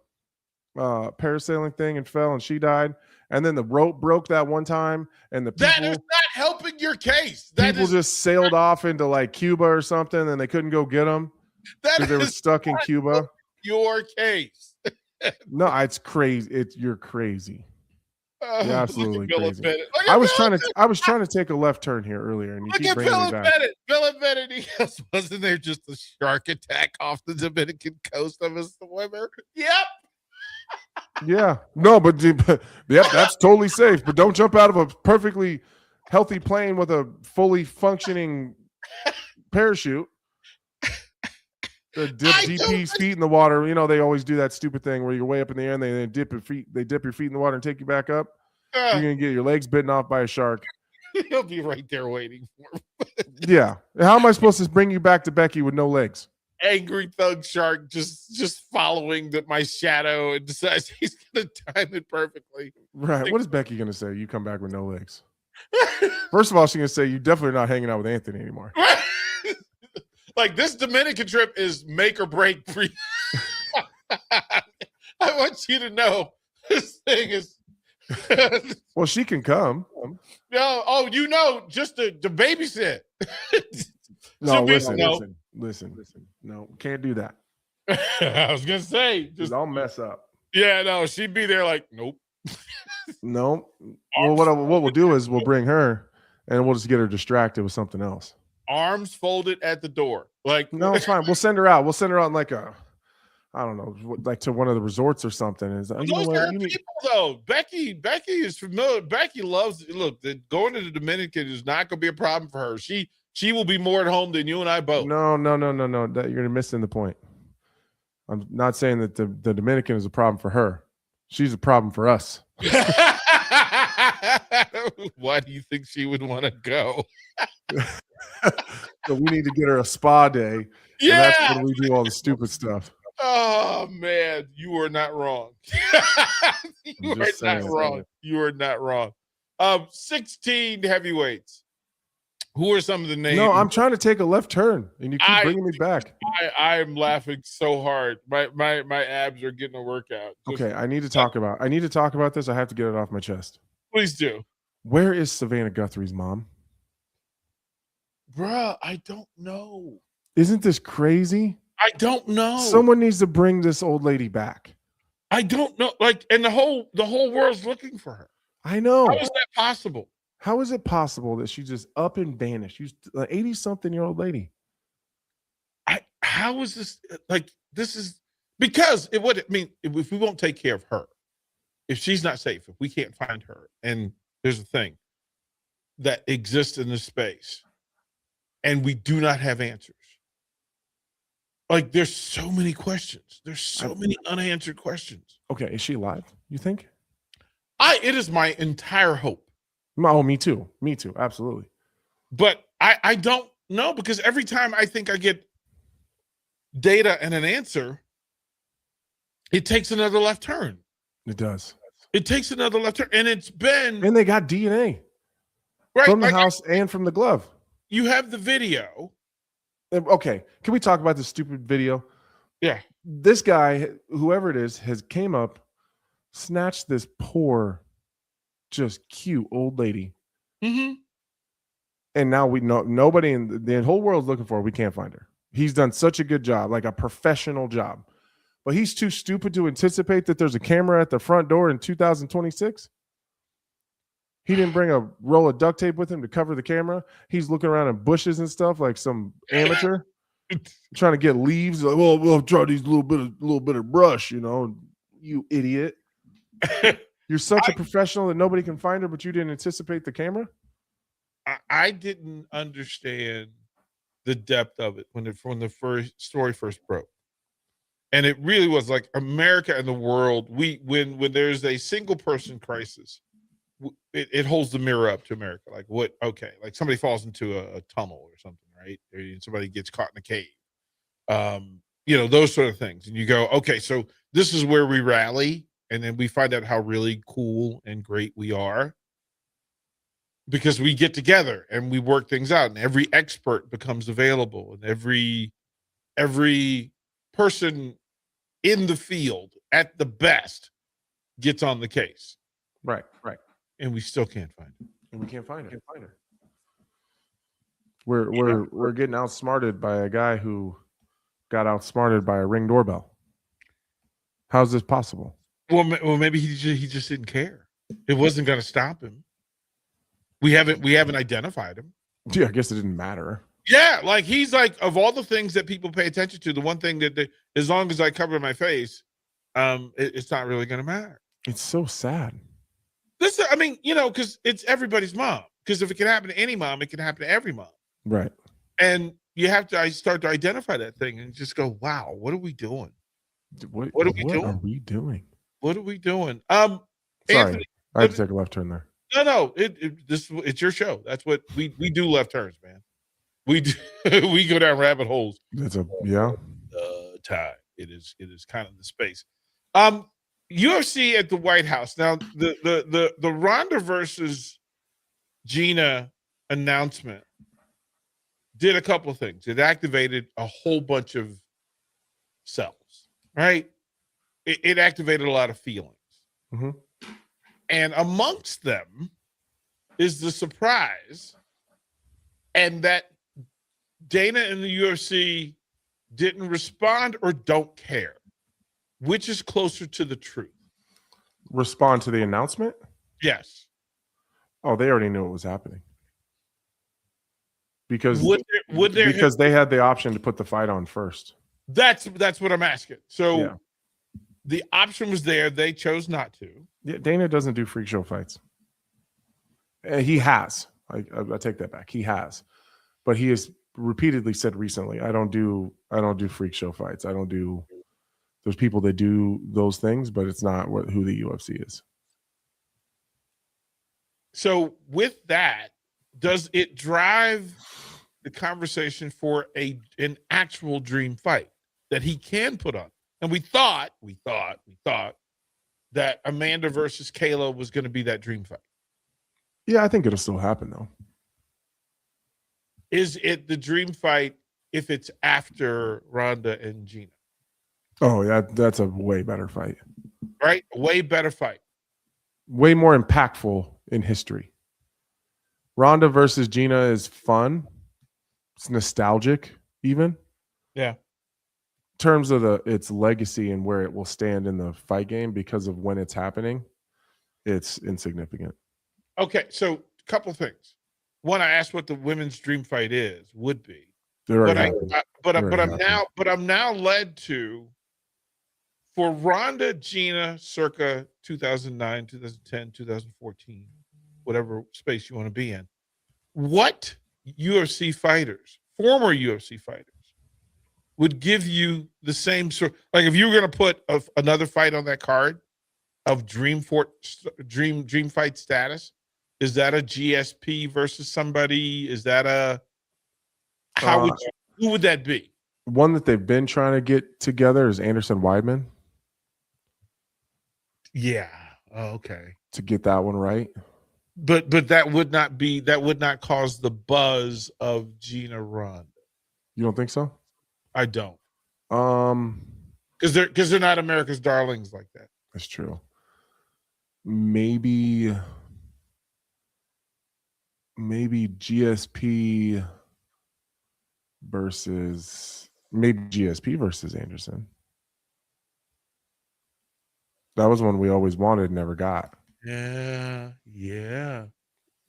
J: parasailing thing and fell and she died, and then the rope broke that one time and the people,
H: that is not helping your case.
J: People just sailed off into like Cuba or something and they couldn't go get them because they were stuck in Cuba.
H: Your case.
J: No, it's crazy. You're crazy. You're absolutely crazy.
H: I
J: was trying to take a left turn here earlier and you keep bringing me back.
H: Bill Bennett, he goes, wasn't there just a shark attack off the Dominican coast of a swimmer? Yep.
J: Yeah, no, but yep, that's totally safe. But don't jump out of a perfectly healthy plane with a fully functioning parachute. Dip DP's feet in the water. You know, they always do that stupid thing where you're way up in the air and they dip your feet in the water and take you back up. You're gonna get your legs bitten off by a shark.
H: He'll be right there waiting for him.
J: Yeah. How am I supposed to bring you back to Becky with no legs?
H: Angry thug shark just following my shadow and decides he's gonna time it perfectly.
J: Right. What is Becky gonna say? You come back with no legs. First of all, she's gonna say you definitely not hanging out with Anthony anymore.
H: Like, this Dominican trip is make or break for you. I want you to know this thing is.
J: Well, she can come.
H: No, just to babysit.
J: No, listen. No, can't do that.
H: I was gonna say,
J: just I'll mess up.
H: Yeah, no, she'd be there like, nope.
J: No. Well, what we'll do is we'll bring her and we'll just get her distracted with something else.
H: Arms folded at the door. Like,
J: no, it's fine. We'll send her out. We'll send her out in like I don't know, like to one of the resorts or something. Is
H: those are her people, though. Becky is familiar. Becky loves. Look, going to the Dominican is not going to be a problem for her. She will be more at home than you and I both.
J: No. That you're missing the point. I'm not saying that the Dominican is a problem for her. She's a problem for us.
H: Why do you think she would want to go?
J: So we need to get her a spa day.
H: Yeah,
J: that's when we do all the stupid stuff.
H: Oh man, you are not wrong. You are not wrong. 16 heavyweights. Who are some of the names?
J: No, I'm trying to take a left turn, and you keep bringing me back.
H: I'm laughing so hard. My abs are getting a workout.
J: Okay, I need to talk about this. I have to get it off my chest.
H: Please do.
J: Where is Savannah Guthrie's mom?
H: Bruh, I don't know.
J: Isn't this crazy?
H: I don't know.
J: Someone needs to bring this old lady back.
H: I don't know. Like, and the whole world's looking for her.
J: I know.
H: How is that possible?
J: How is it possible that she just up and vanished? She's an 80-something-year-old lady.
H: How is this? Like, this is because it would mean if we won't take care of her, if she's not safe, if we can't find her, and there's a thing that exists in this space, and we do not have answers. Like, there's so many questions. There's so many unanswered questions.
J: Okay, is she alive, you think?
H: It is my entire hope.
J: Oh, me too. Me too. Absolutely.
H: But I don't know, because every time I think I get data and an answer, it takes another left turn.
J: It does.
H: It takes another left turn. And it's been...
J: And they got DNA.
H: Right.
J: From the house and from the glove.
H: You have the video.
J: Okay. Can we talk about this stupid video?
H: Yeah.
J: This guy, whoever it is, has came up, snatched this poor, just cute old lady.
H: Mm-hmm.
J: And now we know nobody in the whole world's looking for her. We can't find her. He's done such a good job, like a professional job. But he's too stupid to anticipate that there's a camera at the front door in 2026. He didn't bring a roll of duct tape with him to cover the camera. He's looking around in bushes and stuff like some amateur. trying to get leaves. Like, well, we'll try these little bit of brush, you idiot. You're such a professional that nobody can find her, but you didn't anticipate the camera?
H: I didn't understand the depth of it when the first story first broke. And it really was like America and the world. When there's a single person crisis, it holds the mirror up to America. Like what? Okay, like somebody falls into a tunnel or something, right? Or somebody gets caught in a cave. Those sort of things. And you go, okay, so this is where we rally, and then we find out how really cool and great we are because we get together and we work things out, and every expert becomes available, and every person in the field at the best gets on the case.
J: Right.
H: And we still can't find it.
J: And we can't find her. We're getting outsmarted by a guy who got outsmarted by a Ring doorbell. How's this possible?
H: Well, maybe he just didn't care. It wasn't going to stop him. We haven't identified him.
J: Yeah, I guess it didn't matter.
H: Yeah, like he's like, of all the things that people pay attention to, the one thing that as long as I cover my face, it's not really going to matter.
J: It's so sad.
H: Because it's everybody's mom. Because if it can happen to any mom, it can happen to every mom.
J: Right.
H: And you have to start to identify that thing and just go, wow, what are we doing? What are we doing? What are we doing?
J: Sorry,
H: Anthony,
J: I had to take a left turn there.
H: No, it's your show. That's what we do. Left turns, man. We do, we go down rabbit holes.
J: That's time.
H: It is kind of the space. UFC at the White House. Now the Ronda versus Gina announcement did a couple of things. It activated a whole bunch of cells, right? It activated a lot of feelings.
J: Mm-hmm.
H: And amongst them is the surprise, and that Dana and the UFC didn't respond or don't care. Which is closer to the truth?
J: Respond to the announcement?
H: Yes.
J: Oh, they already knew it was happening. Because
H: because
J: they had the option to put the fight on first.
H: That's what I'm asking. So the option was there. They chose not to.
J: Yeah, Dana doesn't do freak show fights. He has. I take that back. He has, but he has repeatedly said recently, I don't do freak show fights. I don't do. There's people that do those things, but it's not who the UFC is.
H: So with that, does it drive the conversation for an actual dream fight that he can put on? And we thought that Amanda versus Kayla was going to be that dream fight.
J: Yeah, I think it'll still happen though.
H: Is it the dream fight if it's after Ronda and Gina?
J: Oh, yeah, that's a way better fight.
H: Right? Way better fight.
J: Way more impactful in history. Ronda versus Gina is fun. It's nostalgic, even.
H: Yeah.
J: In terms of its legacy and where it will stand in the fight game because of when it's happening, it's insignificant.
H: Okay, so a couple things. One, I asked what the women's dream fight would be. But I'm now led to, for Ronda, Gina, circa 2009, 2010, 2014, whatever space you want to be in, what UFC fighters, former UFC fighters, would give you the same sort? Like if you were going to put another fight on that card of dream fight status, is that a GSP versus somebody? Is that who would that be?
J: One that they've been trying to get together is Anderson Weidman.
H: Yeah. Oh, okay.
J: To get that one right.
H: But that would not cause the buzz of Gina Ronda.
J: You don't think so?
H: I don't.
J: Because
H: they're not America's darlings like that.
J: That's true. Maybe GSP versus Anderson. That was one we always wanted, never got.
H: Yeah.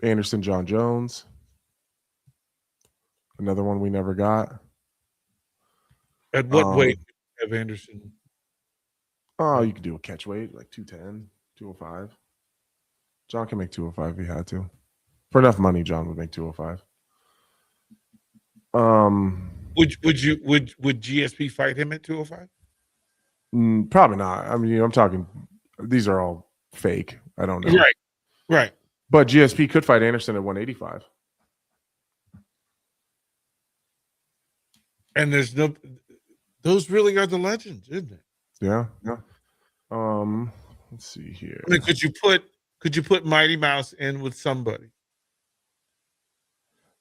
J: Anderson, John Jones. Another one we never got.
H: At what weight have Anderson?
J: Oh, you could do a catch weight like 210, 205. John can make 205 if he had to. For enough money, John would make 205.
H: Would GSP fight him at 205?
J: Probably not. I mean, I'm talking. These are all fake. I don't know.
H: Right.
J: But GSP could fight Anderson at 185.
H: And there's no. Those really are the legends, isn't it?
J: Yeah. Let's see here.
H: I mean, could you put Mighty Mouse in with somebody?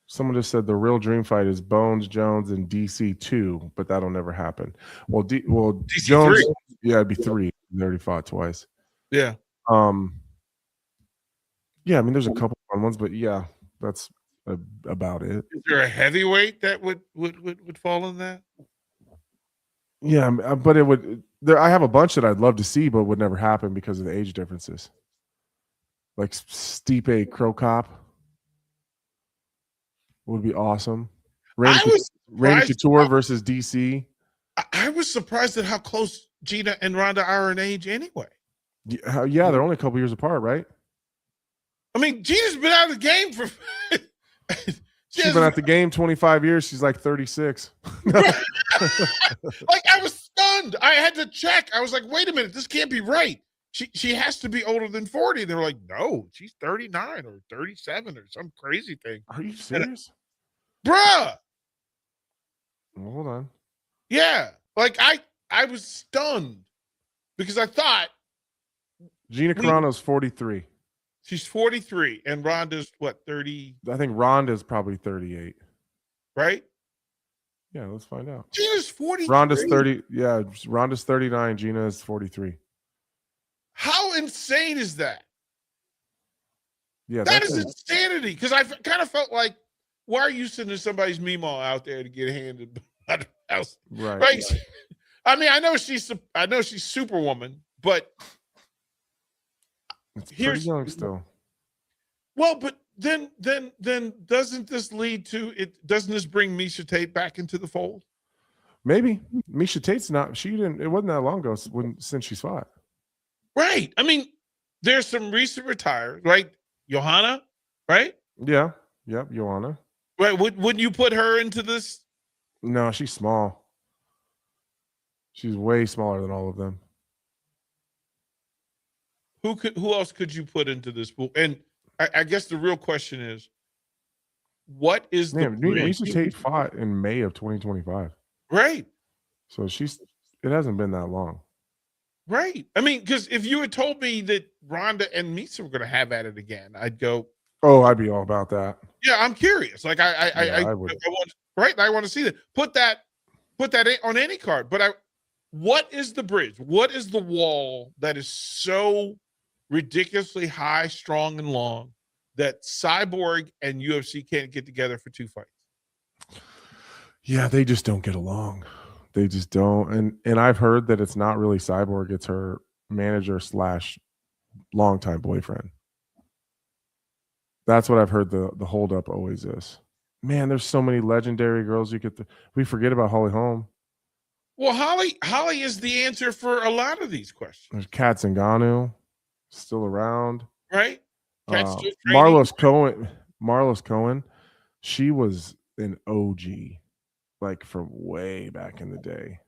J: Someone just said the real dream fight is Bones, Jones, and DC2, but that'll never happen. Well, DC Jones, 3. Yeah, it'd be 3. They already fought twice.
H: Yeah.
J: Yeah, I mean, there's a couple fun ones, but yeah, that's about it.
H: Is there a heavyweight that would fall in that?
J: Yeah, but it would. I have a bunch that I'd love to see, but would never happen because of the age differences. Like Stipe Krokop would be awesome. Randy Couture versus DC.
H: I was surprised at how close Gina and Ronda are in age anyway.
J: Yeah, they're only a couple years apart, right?
H: I mean, Gina's been out of the game for.
J: She's been at the game 25 years. She's like 36.
H: Like, I was stunned. I had to check. I was like, wait a minute, this can't be right. She has to be older than 40. They're like, no, she's 39 or 37 or some crazy thing.
J: Are you serious?
H: Bruh.
J: Well, hold on.
H: Yeah. Like I was stunned because I thought
J: Gina Carano's 43.
H: She's 43 and Ronda's what, 30?
J: I think Ronda's probably 38.
H: Right?
J: Yeah, let's find out.
H: Gina's 43.
J: Ronda's 30. Yeah, Ronda's 39. Gina is 43.
H: How insane is that?
J: Yeah,
H: that is insanity. Because I kind of felt like, why are you sending somebody's Meemaw out there to get handed by the house? Right. I mean, I know she's Superwoman, but
J: it's pretty young still.
H: Well, but then doesn't this lead to it? Doesn't this bring Miesha Tate back into the fold?
J: Maybe Miesha Tate's not. She didn't. It wasn't that long ago since she's fought.
H: Right. I mean, there's some recent retired, right? Johanna, right?
J: Yeah. Yep. Johanna.
H: Right. Wouldn't you put her into this?
J: No, she's small. She's way smaller than all of them.
H: Who else could you put into this pool? And I guess the real question is, what is the
J: Miesha Tate fought in May of 2025.
H: Right.
J: So it hasn't been that long.
H: Right. I mean, because if you had told me that Ronda and Miesha were going to have at it again, I'd go,
J: oh, I'd be all about that.
H: Yeah, I'm curious. Like I want to see that. Put that on any card. But what is the bridge? What is the wall that is so ridiculously high, strong, and long that Cyborg and UFC can't get together for 2 fights?
J: Yeah, they just don't get along. They just don't. And I've heard that it's not really Cyborg, it's her manager / longtime boyfriend. That's what I've heard the holdup always is. Man, there's so many legendary girls we forget about Holly Holm.
H: Well, Holly is the answer for a lot of these questions.
J: There's Kat Zingano still around.
H: Right?
J: Marlos Cohen, she was an OG, like from way back in the day.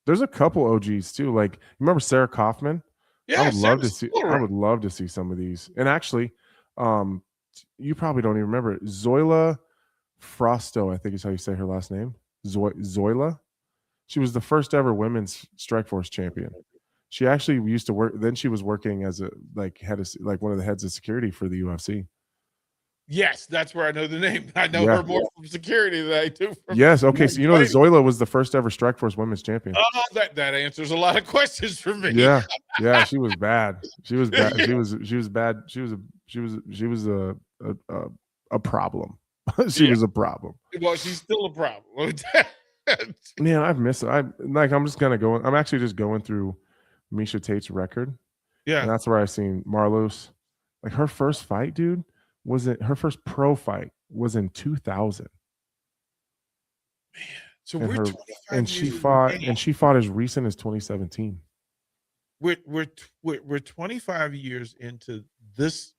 J: There's a couple OGs too. Like, remember Sarah Kaufman?
H: Yeah,
J: I would love to see some of these. And actually, you probably don't even remember it. Zoila Frosto, I think is how you say her last name. Zoila. She was the first ever women's Strikeforce champion. She actually used to work. Then she was working as one of the heads of security for the UFC.
H: Yes, that's where I know the name. I know her more from security than I do from.
J: Yes. Okay. So you know that Zoila was the first ever Strikeforce women's champion.
H: Oh, that answers a lot of questions for me.
J: Yeah. Yeah. She was bad. She was bad. She was bad. She was a problem. She was a problem.
H: Well, she's still a problem.
J: Man, I've missed it. I'm actually just going through Miesha Tate's record.
H: Yeah.
J: And that's where I seen Marlos. Like, her first fight, dude, her first pro fight was in 2000.
H: Man, So
J: And
H: we're
J: her
H: 25
J: and
H: years
J: she fought as recent as 2017.
H: We're 25 years into this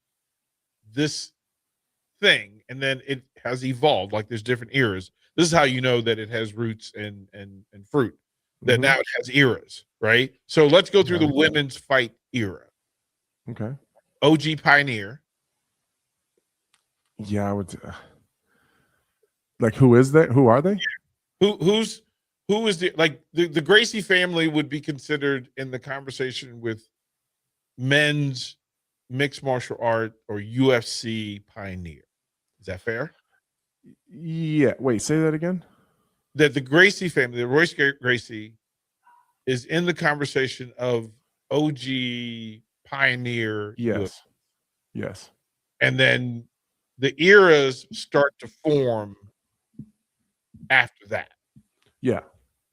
H: thing, and then it has evolved. Like there's different eras. This is how you know that it has roots and fruit. That now it has eras, right? So let's go through the women's fight era.
J: Okay.
H: OG Pioneer.
J: Yeah, I would. Like, who is that? Who are they?
H: Who is the Gracie family would be considered in the conversation with men's mixed martial art or UFC pioneer. Is that fair?
J: Yeah. Wait, say that again.
H: That the Gracie family, the Royce Gracie, is in the conversation of OG pioneer.
J: Yes.
H: UFC.
J: Yes.
H: And then the eras start to form after that.
J: Yeah.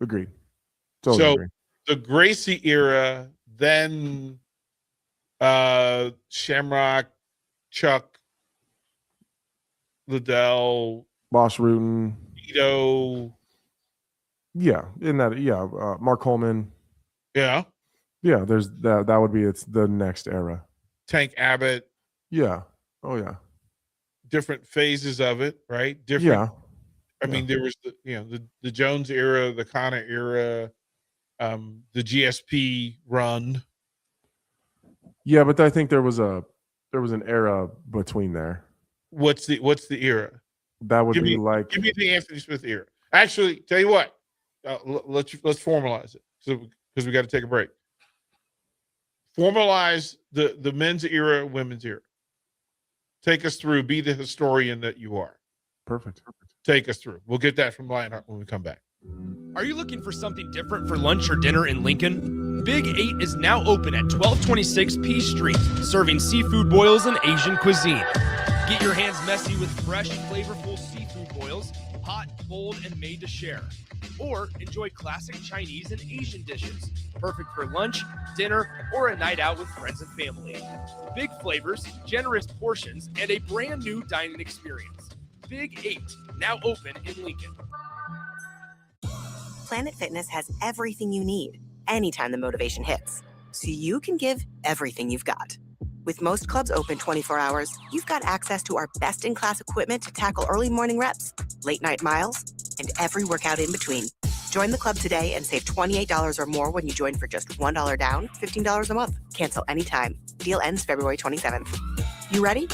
J: Agreed. Totally
H: So
J: agree.
H: the Gracie era, then Shamrock, Chuck, Liddell,
J: Boss Rutan.
H: Ito.
J: Yeah. In that. Yeah. Mark Coleman.
H: Yeah.
J: Yeah. There's that. That would be the next era.
H: Tank Abbott.
J: Yeah. Oh yeah.
H: Different phases of it, right? Different.
J: Yeah.
H: I mean, there was the Jones era, the Connor era, the GSP run.
J: Yeah, but I think there was an era between there.
H: What's the era?
J: That would
H: give
J: be
H: me the Anthony Smith era. Actually, tell you what, let's formalize it because we got to take a break. Formalize the men's era, women's era. Take us through. Be the historian that you are.
J: Perfect.
H: Take us through. We'll get that from Lionheart when we come back.
A: Are you looking for something different for lunch or dinner in Lincoln? Big 8 is now open at 1226 P Street, serving seafood boils and Asian cuisine. Get your hands messy with fresh, flavorful seafood boils, hot, cold, and made to share. Or enjoy classic Chinese and Asian dishes, perfect for lunch, dinner, or a night out with friends and family. Big flavors, generous portions, and a brand new dining experience. Big 8, now open in Lincoln.
D: Planet Fitness has everything you need anytime the motivation hits, so you can give everything you've got. With most clubs open 24 hours, you've got access to our best-in-class equipment to tackle early morning reps, late-night miles, and every workout in between. Join the club today and save $28 or more when you join for just $1 down, $15 a month. Cancel anytime. Deal ends February 27th. You ready?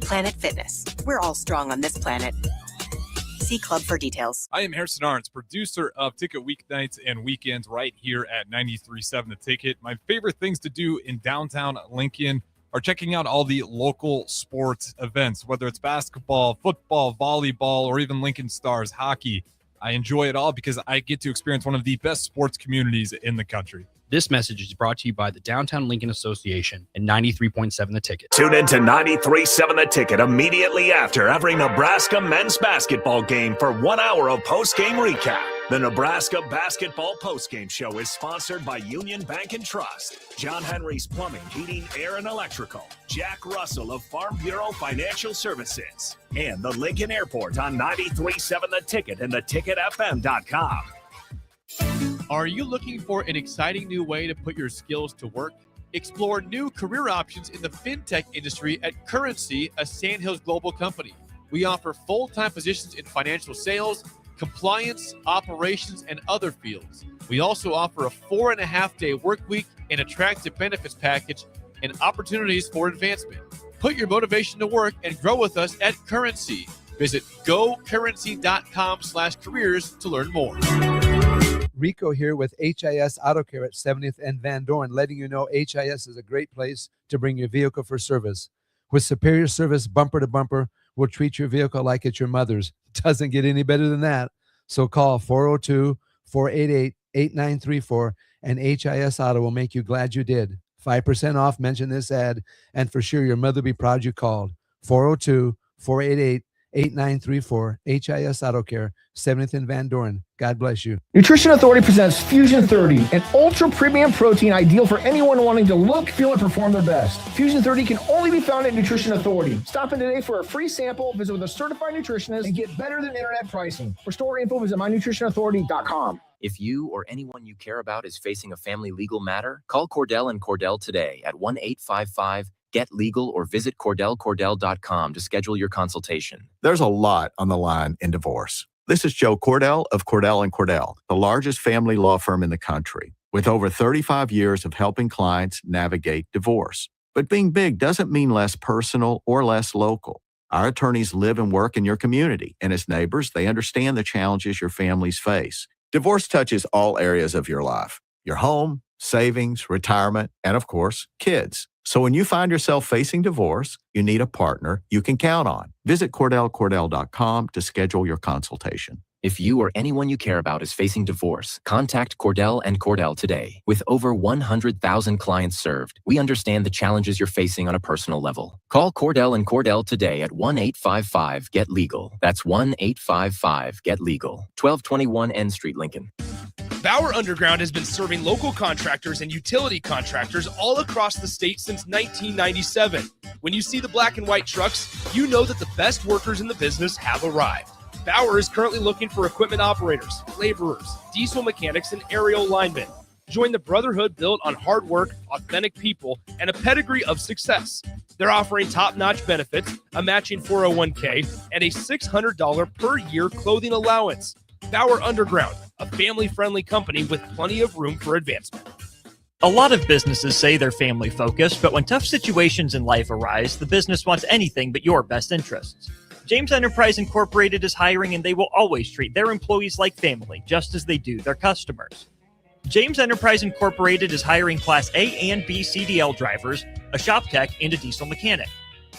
D: Planet Fitness. We're all strong on this planet. See club for details.
N: I am Harrison Arns, producer of Ticket Weeknights and Weekends right here at 93.7 The Ticket. My favorite things to do in downtown Lincoln are checking out all the local sports events, whether it's basketball, football, volleyball, or even Lincoln Stars hockey. I enjoy it all because I get to experience one of the best sports communities in the country.
R: This message is brought to you by the Downtown Lincoln Association and 93.7 The Ticket.
G: Tune in to 93.7 The Ticket immediately after every Nebraska men's basketball game for 1 hour of post-game recap. The Nebraska Basketball Postgame Show is sponsored by Union Bank and Trust, John Henry's Plumbing, Heating, Air, and Electrical, Jack Russell of Farm Bureau Financial Services, and the Lincoln Airport on 93.7 The Ticket and theticketfm.com.
E: Are you looking for an exciting new way to put your skills to work? Explore new career options in the fintech industry at Currency, a Sandhills global company. We offer full-time positions in financial sales, compliance, operations, and other fields. We also offer a 4.5-day work week, an attractive benefits package, and opportunities for advancement. Put your motivation to work and grow with us at Currency. Visit gocurrency.com/careers to learn more.
M: Rico here with HIS Auto Care at 70th and Van Dorn, letting you know HIS is a great place to bring your vehicle for service. With superior service bumper to bumper, we'll treat your vehicle like it's your mother's. It doesn't get any better than that. So call 402-488-8934 and HIS Auto will make you glad you did. 5% off, mention this ad, and for sure your mother will be proud you called. 402-488-8934. 8934 HIS Auto Care, 70th and Van Doren. God bless you.
T: Nutrition Authority presents Fusion 30, an ultra premium protein ideal for anyone wanting to look, feel, and perform their best. Fusion 30 can only be found at Nutrition Authority. Stop in today for a free sample, visit with a certified nutritionist, and get better than internet pricing. For store info, visit mynutritionauthority.com.
U: If you or anyone you care about is facing a family legal matter, call Cordell and Cordell today at 1-855-GET-LEGAL or visit CordellCordell.com to schedule your consultation.
V: There's a lot on the line in divorce. This is Joe Cordell of Cordell & Cordell, the largest family law firm in the country, with over 35 years of helping clients navigate divorce. But being big doesn't mean less personal or less local. Our attorneys live and work in your community, and as neighbors, they understand the challenges your families face. Divorce touches all areas of your life: your home, savings, retirement, and of course, kids. So when you find yourself facing divorce, you need a partner you can count on. Visit CordellCordell.com to schedule your consultation.
U: If you or anyone you care about is facing divorce, contact Cordell and Cordell today. With over 100,000 clients served, we understand the challenges you're facing on a personal level. Call Cordell and Cordell today at 1-855-GET-LEGAL. That's 1-855-GET-LEGAL. 1221 N Street, Lincoln.
A: Bauer Underground has been serving local contractors and utility contractors all across the state since 1997. When you see the black and white trucks, you know that the best workers in the business have arrived. Bauer is currently looking for equipment operators, laborers, diesel mechanics, and aerial linemen. Join the brotherhood built on hard work, authentic people, and a pedigree of success. They're offering top-notch benefits, a matching 401k, and a $600 per year clothing allowance. Bauer Underground, a family-friendly company with plenty of room for advancement.
B: A lot of businesses say they're family focused, but when tough situations in life arise, the business wants anything but your best interests. James Enterprise Incorporated is hiring, and they will always treat their employees like family, just as they do their customers. James Enterprise Incorporated is hiring Class A and B CDL drivers, a shop tech, and a diesel mechanic.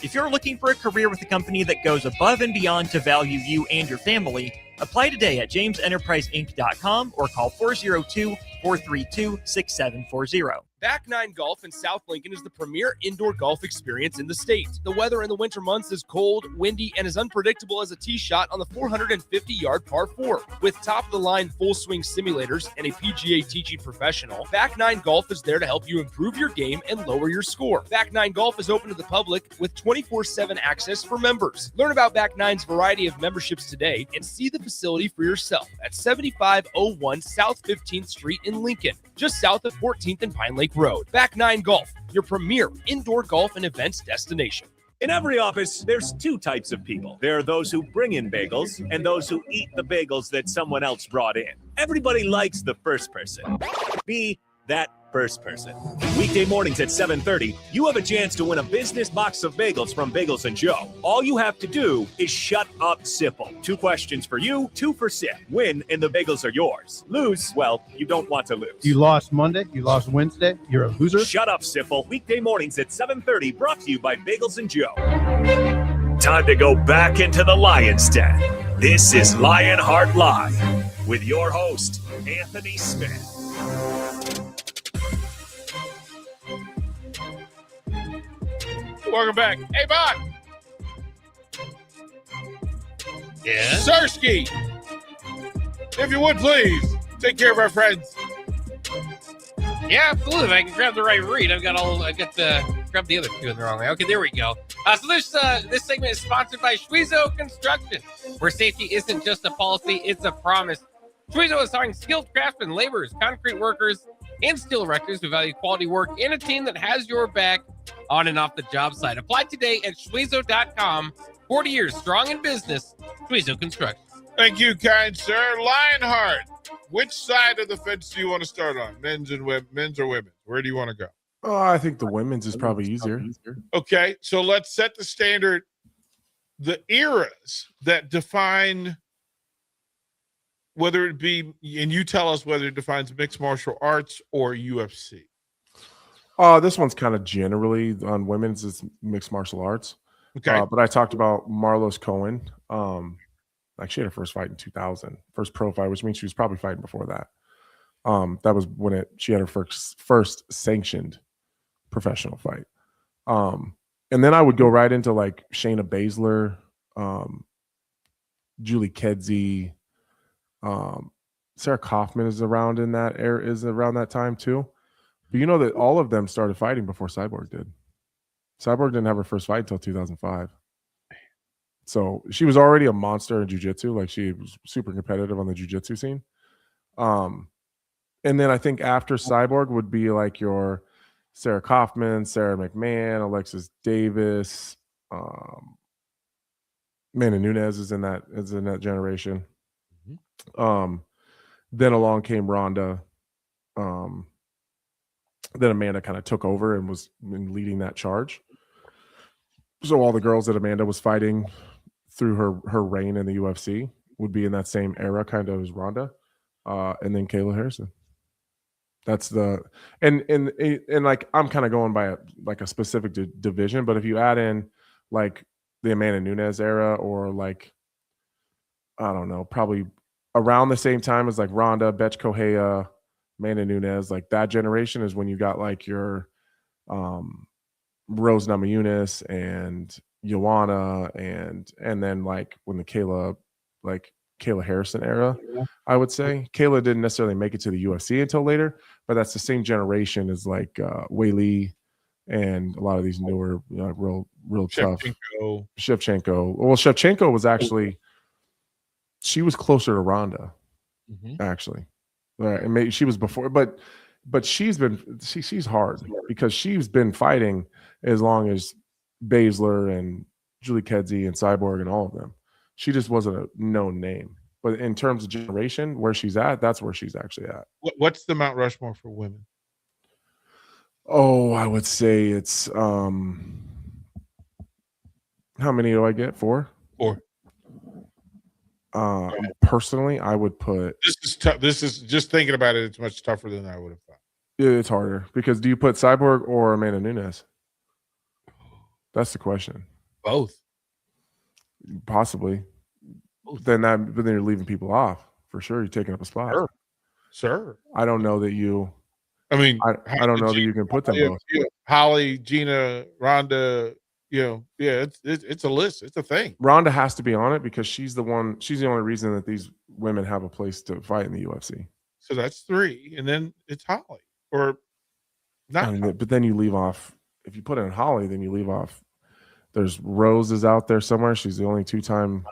B: If you're looking for a career with a company that goes above and beyond to value you and your family, apply today at jamesenterpriseinc.com or call 402-432-6740.
A: Back Nine Golf in South Lincoln is the premier indoor golf experience in the state. The weather in the winter months is cold, windy, and as unpredictable as a tee shot on the 450-yard par 4. With top-of-the-line full-swing simulators and a PGA teaching professional, Back Nine Golf is there to help you improve your game and lower your score. Back Nine Golf is open to the public with 24/7 access for members. Learn about Back Nine's variety of memberships today and see the facility for yourself at 7501 South 15th Street in Lincoln, just south of 14th and Pine Lake Road. Back Nine Golf, your premier indoor golf and events destination.
G: In every office, there's two types of people. There are those who bring in bagels and those who eat the bagels that someone else brought in. Everybody likes the first person. Be that first person. Weekday mornings at 7:30, you have a chance to win a business box of bagels from Bagels & Joe. All you have to do is shut up, Sipple. 2 questions for you, 2 for Sip. Win, and the bagels are yours. Lose, well, you don't want to lose.
W: You lost Monday, you lost Wednesday, you're a loser.
G: Shut up, Sipple. Weekday mornings at 7:30, brought to you by Bagels & Joe. Time to go back into the Lion's Den. This is Lionheart Live with your host, Anthony Smith.
H: Welcome back. Hey, Bob.
I: Yeah.
H: Sersky, if you would please take care of our friends.
I: Yeah, absolutely. If I can grab the right read. I got the grab the other two in the wrong way. Okay, there we go. So this segment is sponsored by Schwezo Construction, where safety isn't just a policy, it's a promise. Schwezo is hiring skilled craftsmen, laborers, concrete workers, and steel erectors who value quality work and a team that has your back on and off the job site. Apply today at Schwezo.com. 40 years strong in business. Schwezo Construction.
H: Thank you, kind sir. Lionheart, which side of the fence do you want to start on? Men's or women's? Where do you want to go?
J: Oh, I think the women's is probably easier.
H: Okay, so let's set the standard. The eras that define whether it be, and you tell us whether it defines mixed martial arts or UFC.
J: This one's kind of generally on women's is mixed martial arts.
H: Okay.
J: But I talked about Marlos Cohen. Like she had her first fight in 2000, first pro fight, which means she was probably fighting before that. That was when she had her first sanctioned professional fight. And then I would go right into like Shayna Baszler, Julie Kedzie, Sarah Kaufman is around in that era, is around that time too. But you know that all of them started fighting before Cyborg did. Cyborg didn't have her first fight until 2005. So she was already a monster in jiu-jitsu. Like, she was super competitive on the jiu-jitsu scene. And then I think after Cyborg would be like your Sarah Kaufman, Sarah McMahon, Alexis Davis, Amanda Nunes is in that generation. Then along came Ronda. Then Amanda kind of took over and was leading that charge. So all the girls that Amanda was fighting through her reign in the UFC would be in that same era, kind of as Ronda, and then Kayla Harrison. That's the and like, I'm kind of going by a specific division, but if you add in like the Amanda Nunes era, or like, I don't know, probably around the same time as like Ronda, Betch Correia, Amanda Nunes, like that generation is when you got like your Rose Namajunas and Joanna, and then like when the Kayla Harrison era, I would say. Kayla didn't necessarily make it to the UFC until later, but that's the same generation as like Wei Li and a lot of these newer, real tough. Shevchenko. Well, Shevchenko was actually, she was closer to Ronda, actually. And maybe she was before, but she's hard because she's been fighting as long as Baszler and Julie Kedzie and Cyborg and all of them. She just wasn't a known name. But in terms of generation, where she's at, that's where she's actually at.
H: What's the Mount Rushmore for women?
J: Oh, I would say it's how many do I get? 4?
H: 4.
J: Personally, I would put,
H: this is tough. This is, just thinking about it, it's much tougher than I would have thought.
J: It's harder because do you put Cyborg or Amanda Nunes? That's the question.
H: Both.
J: Possibly. But then you're leaving people off for sure. You're taking up a spot.
H: Sure.
J: I don't know that you.
H: I mean,
J: I don't know that you can put them both.
H: Holly, Gina, Ronda. It's a list. It's a thing.
J: Ronda has to be on it because she's the only reason that these women have a place to fight in the UFC.
H: So that's 3, and then it's Holly or not.
J: But then you leave off. If you put in Holly, then you leave off. There's Rose is out there somewhere. She's the only 2-time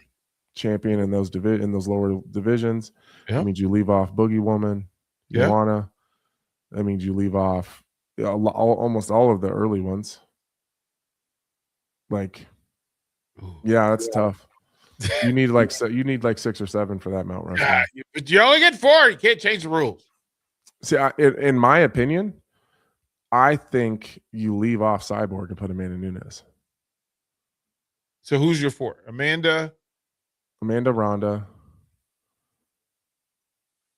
J: champion in those lower divisions.
H: Yeah.
J: That means you leave off Boogie Woman, Joanna. That means you leave off almost all of the early ones. Like, that's tough. You need like 6 or 7 for that Mount Rushmore.
H: Yeah, but you only get 4. You can't change the rules.
J: See, in my opinion, I think you leave off Cyborg and put Amanda Nunes.
H: So who's your 4? Amanda,
J: Ronda.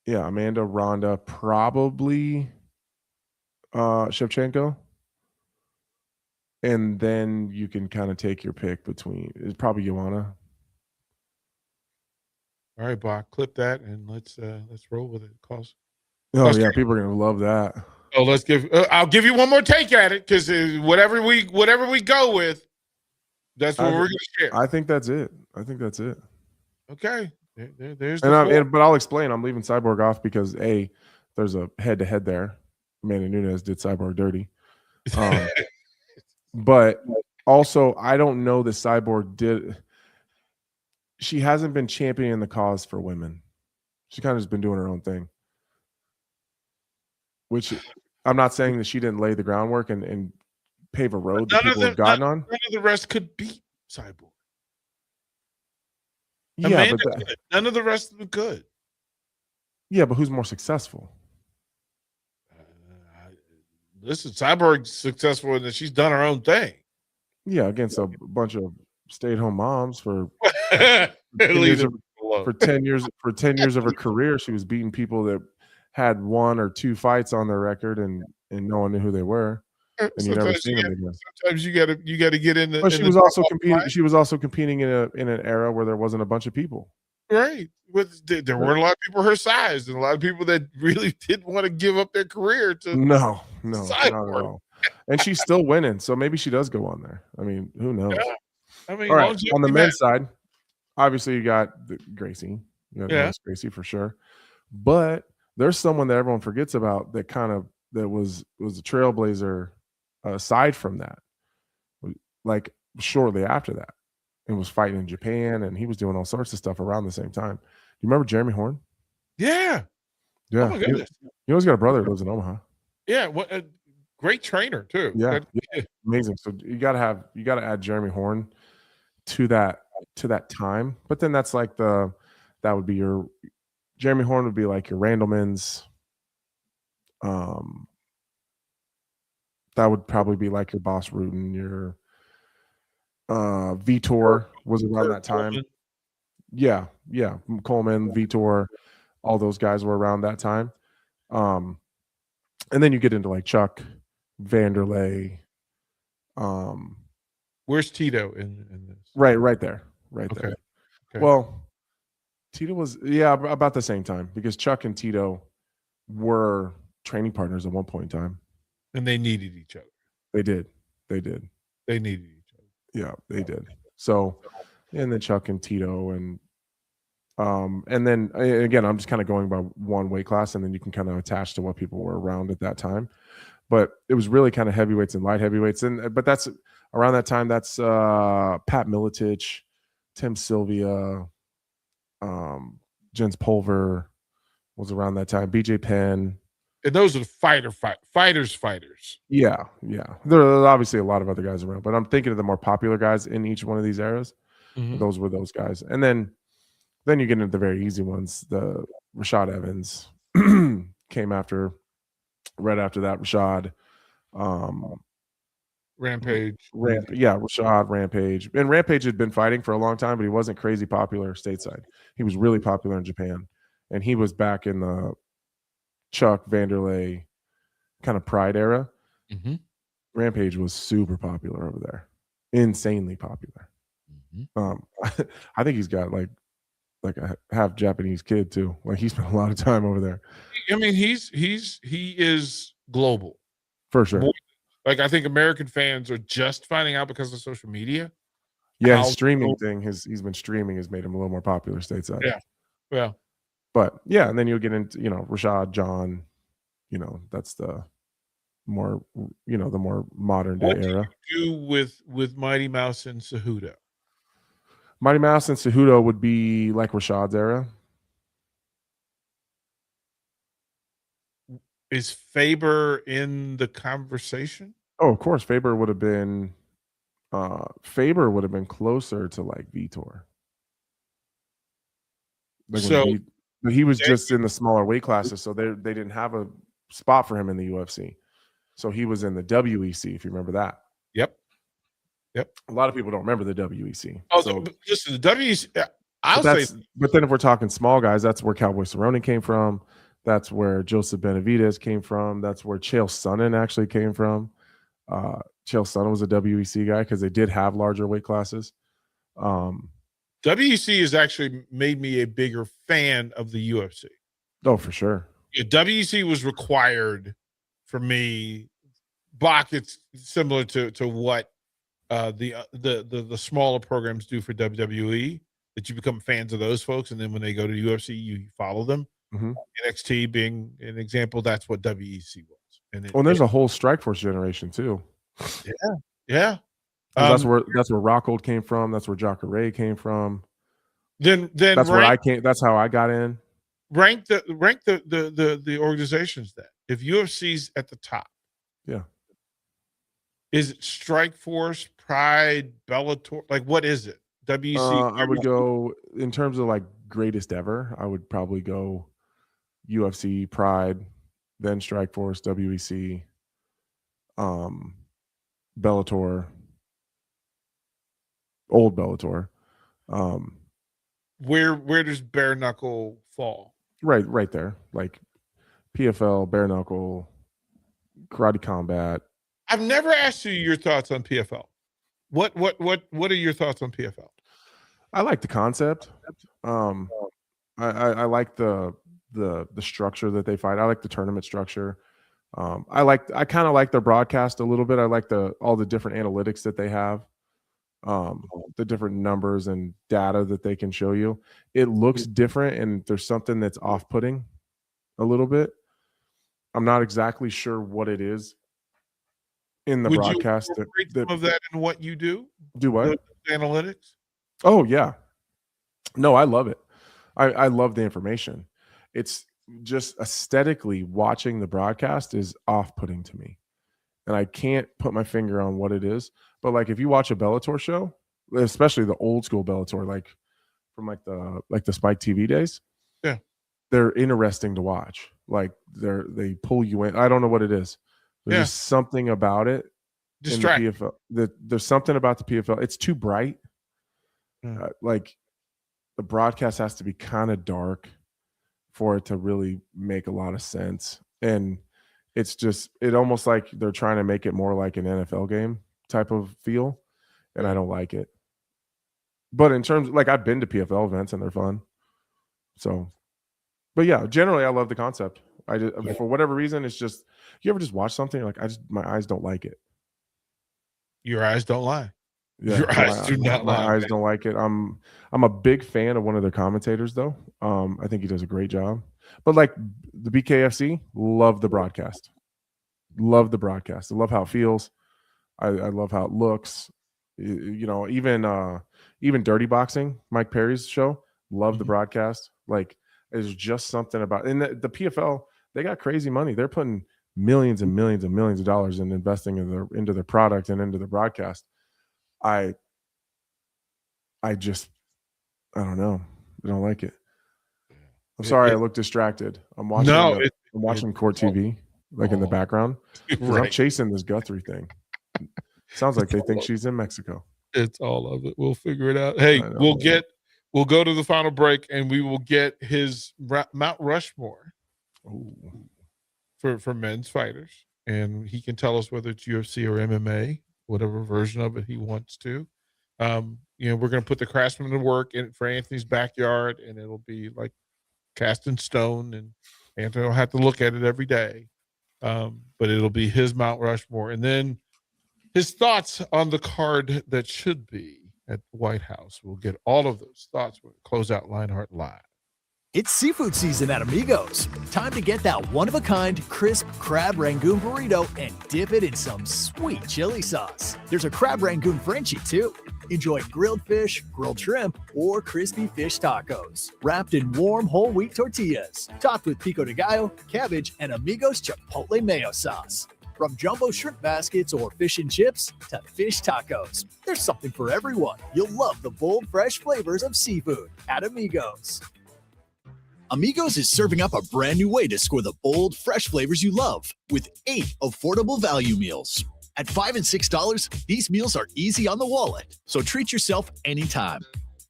J: Yeah, Amanda, Ronda, probably Shevchenko. And then you can kind of take your pick between, it's probably Joanna.
H: All right, Bach, clip that and let's roll with it.
J: People are gonna love that.
H: Oh, let's give. I'll give you one more take at it because whatever we go with, that's what we're gonna share.
J: I think that's it.
H: Okay, there's.
J: But I'll explain. I'm leaving Cyborg off because there's a head-to-head there. Amanda Nunes did Cyborg dirty. But also, I don't know that Cyborg did. She hasn't been championing the cause for women. She kind of just been doing her own thing. Which I'm not saying that she didn't lay the groundwork and pave a road that people have gotten on.
H: None of the rest could beat Cyborg.
J: Yeah,
H: none of the rest of them could.
J: Yeah, but who's more successful?
H: Listen, Cyborg's successful in that she's done her own thing.
J: Yeah, against a bunch of stay-at-home moms for 10 years of her career. She was beating people that had 1 or 2 fights on their record, and no one knew who they were, and you never seen them again.
H: Sometimes you got to get in the.
J: But she was also competing. She was also competing in an era where there wasn't a bunch of people.
H: Right. There weren't a lot of people her size, and a lot of people that really didn't want to give up their career to.
J: No, not at all. And she's still winning, so maybe she does go on there. I mean, who knows?
H: Yeah. I mean,
J: all right. On the men's side, obviously you got Gracie. You got
H: Yeah.
J: Royce Gracie for sure. But there's someone that everyone forgets about that was a trailblazer aside from that. Like shortly after that. And was fighting in Japan, and he was doing all sorts of stuff around the same time. You remember Jeremy Horn?
H: Yeah.
J: Yeah.
H: Oh my goodness.
J: He always got a brother that lives in Omaha.
H: Yeah. What a great trainer too.
J: Yeah, amazing. So you gotta add Jeremy Horn to that time. But then that's like that would be your Jeremy Horn would be like your Randlemans. That would probably be like your Boss Rutan, your Vitor was around that time.
H: Coleman.
J: Yeah. Coleman, Vitor, all those guys were around that time. And then you get into like Chuck, Vanderlei.
H: Where's Tito in this?
J: Right there.
H: Okay.
J: There. Well, Tito was about the same time because Chuck and Tito were training partners at one point in time.
H: And they needed each other.
J: They did.
H: They needed each other.
J: Yeah, they did. So, and then Chuck and Tito and then again, I'm just kind of going by one weight class, and then you can kind of attach to what people were around at that time. But it was really kind of heavyweights and light heavyweights, but that's around that time. That's Pat Miletich, Tim Sylvia, Jens Pulver was around that time. BJ Penn.
H: And those are fighters.
J: Yeah. There are obviously a lot of other guys around, but I'm thinking of the more popular guys in each one of these eras.
H: Mhm.
J: Those were those guys. And then you get into the very easy ones. The Rashad Evans came right after that. Rashad.
H: Rampage.
J: Rashad, Rampage. And Rampage had been fighting for a long time, but he wasn't crazy popular stateside. He was really popular in Japan. And he was back in the Chuck, Vanderlei kind of Pride era.
H: Mhm.
J: Rampage was super popular over there. Insanely popular. I think he's got like a half Japanese kid too. Like he spent a lot of time over there.
H: I mean, he is global.
J: For sure.
H: Like I think American fans are just finding out because of social media.
J: Yeah, his streaming thing, he's been streaming has made him a little more popular stateside.
H: Yeah.
J: But yeah, and then you'll get into, Rashad, John, that's the more, the more modern day era.
H: What do you do with Mighty Mouse and Cejudo?
J: Mighty Mouse and Cejudo would be like Rashad's era.
H: Is Faber in the conversation?
J: Oh, of course. Faber would have been closer to like Vitor. But he was just in the smaller weight classes, so they didn't have a spot for him in the UFC. So he was in the WEC, if you remember that.
H: Yep.
J: A lot of people don't remember the WEC.
H: Oh,
J: so,
H: listen, the WEC.
J: But then if we're talking small guys, that's where Cowboy Cerrone came from. That's where Joseph Benavidez came from. That's where Chael Sonnen actually came from. Chael Sonnen was a WEC guy because they did have larger weight classes.
H: WEC has actually made me a bigger fan of the UFC.
J: Oh, for sure.
H: Yeah, WEC was required for me. Bach, it's similar to what the smaller programs do for WWE, that you become fans of those folks, and then when they go to UFC, you follow them.
J: Mm-hmm.
H: NXT being an example, that's what WEC was. And
J: there's a whole Strikeforce generation too.
H: Yeah.
J: That's where Rockhold came from. That's where Jacare came from.
H: Then
J: that's where I came. That's how I got in.
H: Rank the organizations that if UFC's at the top.
J: Yeah.
H: Is it Strikeforce, Pride, Bellator? Like what is it? WC.
J: I would go in terms of like greatest ever. I would probably go UFC, Pride, then Strikeforce, WEC, Bellator, old Bellator.
H: Where does bare knuckle fall?
J: Right there, like PFL, bare knuckle, Karate Combat.
H: I've never asked you your thoughts on PFL. What are your thoughts on PFL?
J: I like the concept. I like the structure that they fight. I like the tournament structure. I kind of like their broadcast a little bit. I like all the different analytics that they have. the different numbers and data that they can show you. It looks different, and there's something that's off-putting a little bit. I'm not exactly sure what it is in the
H: Would
J: broadcast.
H: you incorporate some of that in what you do?
J: Do what?
H: The analytics?
J: Oh, yeah. No, I love it. I love the information. It's just aesthetically watching the broadcast is off-putting to me. And I can't put my finger on what it is. But like if you watch a Bellator show, especially the old school Bellator, like from the Spike TV days,
H: yeah,
J: they're interesting to watch. Like they pull you in. I don't know what it is. There's just something about it.
H: Distract.
J: In the PFL. There's something about the PFL. It's too bright. Like the broadcast has to be kind of dark for it to really make a lot of sense. And it's just, it almost like they're trying to make it more like an NFL game type of feel. And I don't like it. But in terms, like I've been to PFL events and they're fun. So, but yeah, generally I love the concept. I just, for whatever reason, it's just, you ever just watch something like my eyes don't like it.
H: Your eyes don't lie.
J: Yeah,
H: Your eyes do not lie.
J: My eyes don't like it. I'm a big fan of one of their commentators though. I think he does a great job. But like the BKFC, love the broadcast. Love the broadcast. I love how it feels. I love how it looks. You know, even Dirty Boxing, Mike Perry's show, love the broadcast. Like there's just something about, and the PFL, they got crazy money. They're putting millions and millions and millions of dollars in investing into their product and into the broadcast. I don't know. I don't like it. I'm sorry, I look distracted. I'm watching. I'm watching Court TV, like in the background. I'm chasing this Guthrie thing. Sounds like they think she's in Mexico.
H: It's all of it. We'll figure it out. Hey, we'll go to the final break, and we will get his Mount Rushmore for men's fighters, and he can tell us whether it's UFC or MMA, whatever version of it he wants to. You know, we're going to put the Craftsman to work for Anthony's backyard, and it'll be like cast in stone, and Anthony will have to look at it every day. But it'll be his Mount Rushmore, and then his thoughts on the card that should be at the White House. We'll get all of those thoughts when we close out Lionheart Live.
C: It's seafood season at Amigos. Time to get that one-of-a-kind crisp crab rangoon burrito and dip it in some sweet chili sauce. There's a crab rangoon Frenchie, too. Enjoy grilled fish, grilled shrimp, or crispy fish tacos, wrapped in warm whole wheat tortillas, topped with pico de gallo, cabbage, and Amigos Chipotle mayo sauce. From jumbo shrimp baskets or fish and chips to fish tacos, there's something for everyone. You'll love the bold, fresh flavors of seafood at Amigos. Amigos is serving up a brand new way to score the bold, fresh flavors you love with 8 affordable value meals. At $5 and $6, these meals are easy on the wallet, so treat yourself anytime.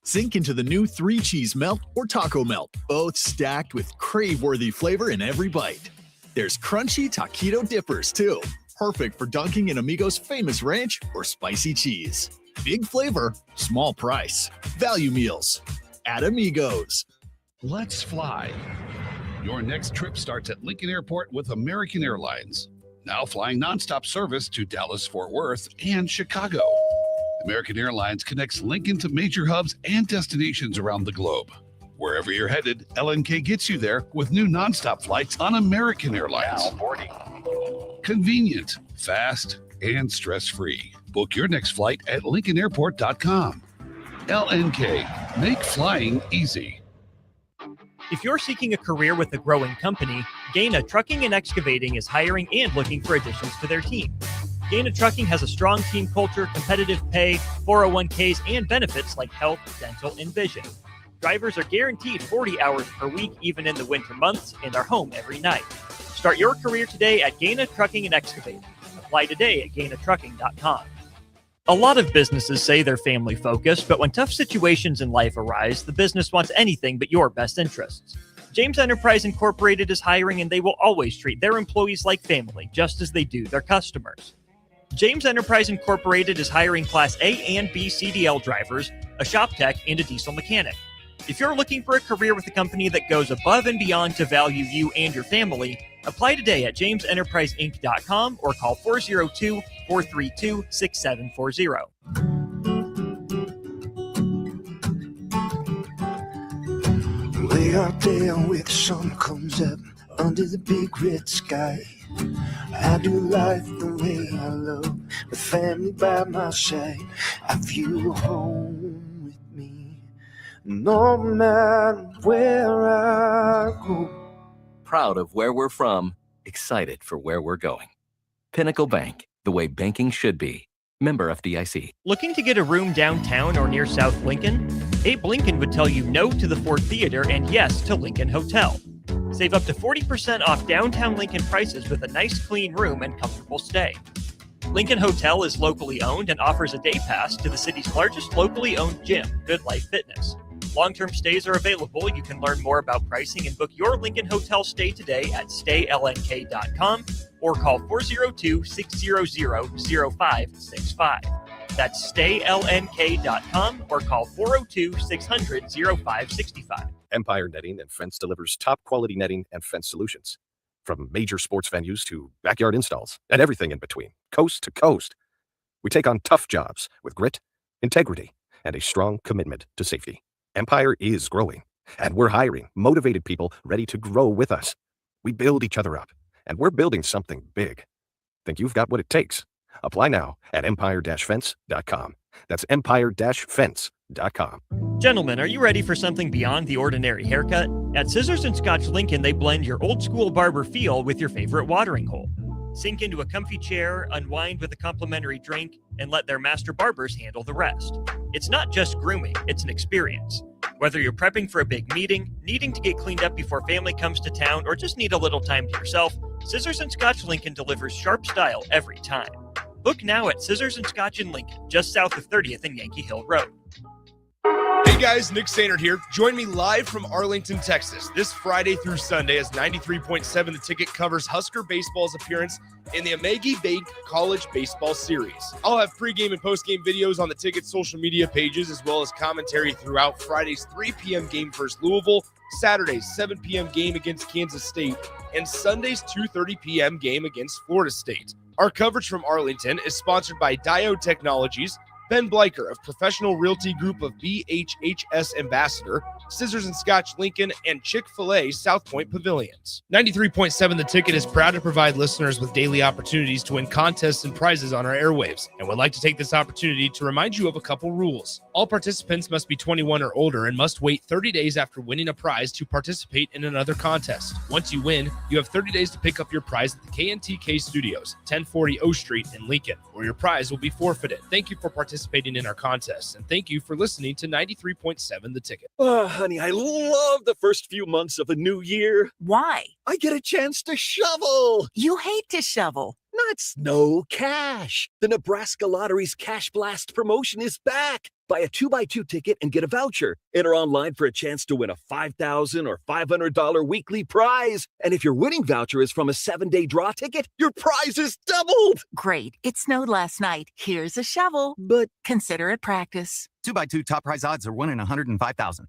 C: Sink into the new 3-cheese melt or taco melt, both stacked with crave-worthy flavor in every bite. There's crunchy taquito dippers, too, perfect for dunking in Amigos' famous ranch or spicy cheese. Big flavor, small price. Value meals at Amigos.
F: Let's fly. Your next trip starts at Lincoln Airport with American Airlines. Now flying nonstop service to Dallas, Fort Worth, and Chicago. American Airlines connects Lincoln to major hubs and destinations around the globe. Wherever you're headed, LNK gets you there with new nonstop flights on American Airlines. Convenient, fast, and stress-free. Book your next flight at LincolnAirport.com. LNK, make flying easy.
B: If you're seeking a career with a growing company, Gaina Trucking and Excavating is hiring and looking for additions to their team. Gaina Trucking has a strong team culture, competitive pay, 401ks, and benefits like health, dental, and vision. Drivers are guaranteed 40 hours per week, even in the winter months, and are home every night. Start your career today at Gaina Trucking and Excavating. Apply today at GainaTrucking.com. A lot of businesses say they're family focused, but when tough situations in life arise, the business wants anything but your best interests. James Enterprise Incorporated is hiring, and they will always treat their employees like family, just as they do their customers. James Enterprise Incorporated is hiring Class A and B CDL drivers, a shop tech, and a diesel mechanic. If you're looking for a career with a company that goes above and beyond to value you and your family, apply today at JamesEnterpriseInc.com or call 402-432-6740.
O: We are there with the sun comes up under the big red sky. I do life the way I love, with family by my side. I feel home with me, no matter where I go.
K: Proud of where we're from, excited for where we're going. Pinnacle Bank, the way banking should be. Member FDIC.
B: Looking to get a room downtown or near South Lincoln? Abe Lincoln would tell you no to the Ford Theater and yes to Lincoln Hotel. Save up to 40% off downtown Lincoln prices with a nice clean room and comfortable stay. Lincoln Hotel is locally owned and offers a day pass to the city's largest locally owned gym, Good Life Fitness. Long-term stays are available. You can learn more about pricing and book your Lincoln Hotel stay today at staylnk.com or call 402-600-0565. That's staylnk.com or call 402-600-0565.
P: Empire Netting and Fence delivers top-quality netting and fence solutions. From major sports venues to backyard installs and everything in between, coast to coast. We take on tough jobs with grit, integrity, and a strong commitment to safety. Empire is growing, and we're hiring motivated people ready to grow with us. We build each other up, and we're building something big. Think you've got what it takes? Apply now at empire-fence.com. That's empire-fence.com.
B: Gentlemen, are you ready for something beyond the ordinary haircut? At Scissors and Scotch Lincoln, they blend your old school barber feel with your favorite watering hole. Sink into a comfy chair, unwind with a complimentary drink, and let their master barbers handle the rest. It's not just grooming, it's an experience. Whether you're prepping for a big meeting, needing to get cleaned up before family comes to town, or just need a little time to yourself, Scissors and Scotch Lincoln delivers sharp style every time. Book now at Scissors and Scotch in Lincoln, just south of 30th and Yankee Hill Road.
A: Hey guys, Nick Sainert here. Join me live from Arlington, Texas, this Friday through Sunday as 93.7 The Ticket covers Husker baseball's appearance in the Amagi Bank College Baseball Series. I'll have pregame and postgame videos on the Ticket's social media pages, as well as commentary throughout Friday's 3 p.m. game versus Louisville, Saturday's 7 p.m. game against Kansas State, and Sunday's 2:30 p.m. game against Florida State. Our coverage from Arlington is sponsored by Diode Technologies, Ben Bleicher of Professional Realty Group of BHHS Ambassador, Scissors and Scotch Lincoln, and Chick-fil-A South Point Pavilions. 93.7 The Ticket is proud to provide listeners with daily opportunities to win contests and prizes on our airwaves, and would like to take this opportunity to remind you of a couple rules. All participants must be 21 or older and must wait 30 days after winning a prize to participate in another contest. Once you win, you have 30 days to pick up your prize at the KNTK Studios, 1040 O Street in Lincoln, or your prize will be forfeited. Thank you for participating in our contests, and thank you for listening to 93.7 The Ticket.
Q: Honey, I love the first few months of a new year.
S: Why?
Q: I get a chance to shovel.
S: You hate to shovel.
Q: Not snow, cash. The Nebraska Lottery's Cash Blast promotion is back. Buy a 2x2 ticket and get a voucher. Enter online for a chance to win a $5,000 or $500 weekly prize. And if your winning voucher is from a 7-day draw ticket, your prize is doubled.
S: Great. It snowed last night. Here's a shovel.
Q: But
S: consider it practice.
Y: 2x2 top prize odds are 1 in 105,000.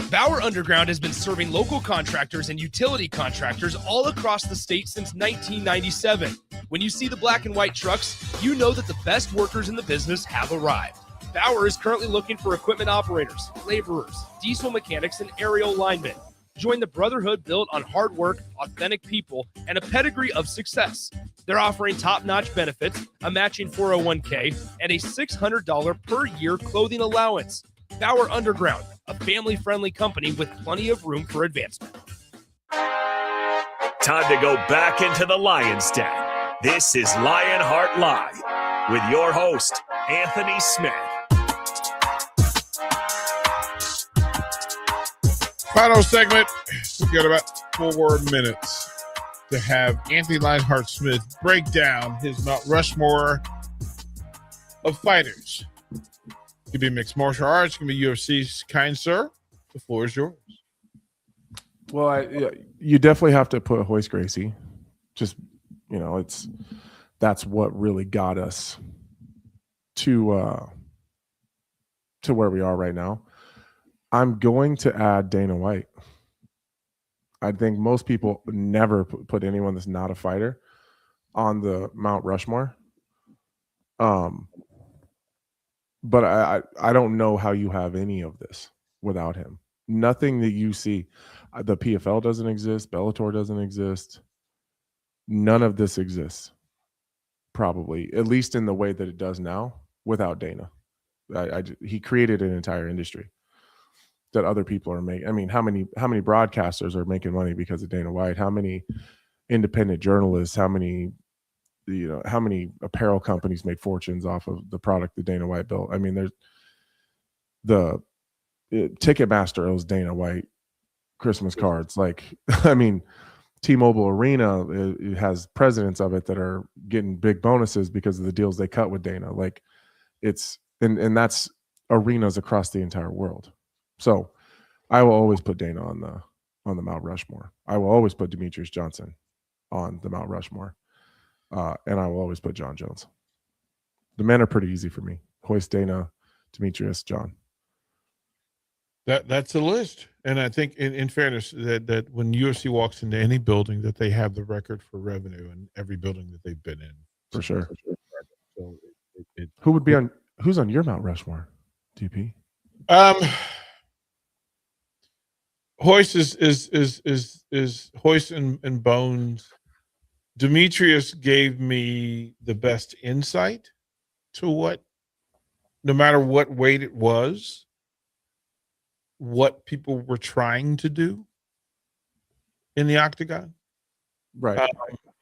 A: Bauer Underground has been serving local contractors and utility contractors all across the state since 1997. When you see the black and white trucks, you know that the best workers in the business have arrived. Bauer is currently looking for equipment operators, laborers, diesel mechanics, and aerial linemen. Join the brotherhood built on hard work, authentic people, and a pedigree of success. They're offering top-notch benefits, a matching 401k, and a $600 per year clothing allowance. Bauer Underground, a family-friendly company with plenty of room for advancement.
G: Time to go back into the Lion's Den. This is Lionheart Live with your host, Anthony Smith.
H: Final segment. We've got about 4 minutes to have Anthony Lionheart Smith break down his Mount Rushmore of fighters. It could be mixed martial arts, it can be UFC's. Kind sir, the floor is yours.
J: Well, you definitely have to put Hoist Gracie. Just, that's what really got us to where we are right now. I'm going to add Dana White. I think most people never put anyone that's not a fighter on the Mount Rushmore. But I don't know how you have any of this without him. Nothing that you see. The PFL doesn't exist. Bellator doesn't exist. None of this exists, probably, at least in the way that it does now, without Dana. He created an entire industry that other people are making. I mean, how many broadcasters are making money because of Dana White? How many independent journalists? How many apparel companies make fortunes off of the product that Dana White built? I mean, there's Ticketmaster owes Dana White Christmas cards. Like, I mean, T-Mobile Arena, it has presidents of it that are getting big bonuses because of the deals they cut with Dana. Like, it's and that's arenas across the entire world. So I will always put Dana on the Mount Rushmore. I will always put Demetrius Johnson on the Mount Rushmore. And I will always put John Jones. The men are pretty easy for me. Hoist, Dana, Demetrius, John.
H: That's a list. And I think in fairness that when UFC walks into any building that they have the record for revenue in every building that they've been in.
J: For sure.
H: So
J: who's on your Mount Rushmore, DP?
H: Hoist is Hoist and Bones. Demetrius gave me the best insight to what, no matter what weight it was, what people were trying to do in the octagon.
J: Right.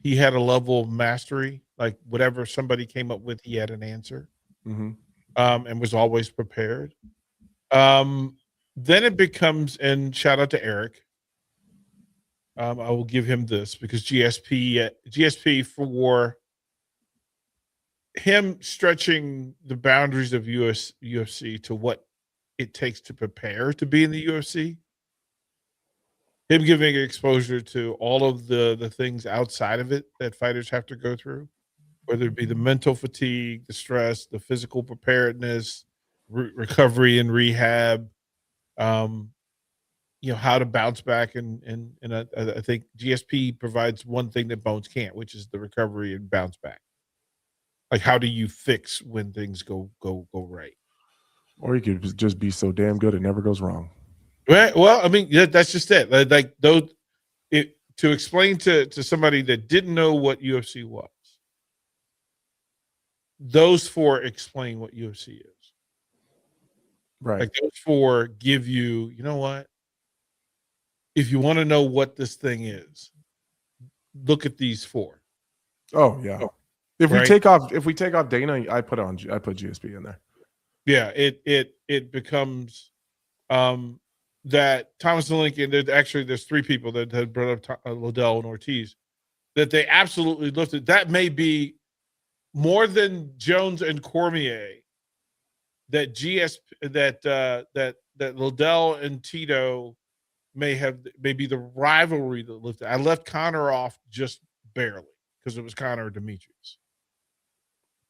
H: He had a level of mastery, like whatever somebody came up with, he had an answer, and was always prepared. Then it becomes, and shout out to Eric. I will give him this because GSP for him stretching the boundaries of UFC to what it takes to prepare to be in the UFC. Him giving exposure to all of the things outside of it that fighters have to go through, whether it be the mental fatigue, the stress, the physical preparedness, recovery and rehab, how to bounce back. And I think GSP provides one thing that Bones can't, which is the recovery and bounce back. Like, how do you fix when things go right?
J: Or you could just be so damn good it never goes wrong.
H: Right. Well, I mean, that's just it. Like those, to explain to somebody that didn't know what UFC was, those four explain what UFC is.
J: Right.
H: Like those four give you, you know what? If you want to know what this thing is, look at these four.
J: Oh yeah. If we take off Dana, I put GSP in there.
H: Yeah, it becomes that Thomas and Lincoln. There's three people that had brought up Liddell and Ortiz that they absolutely lifted. That may be more than Jones and Cormier. That that Liddell and Tito may be the rivalry that lifted. I left Connor off just barely because it was Connor and Demetrius.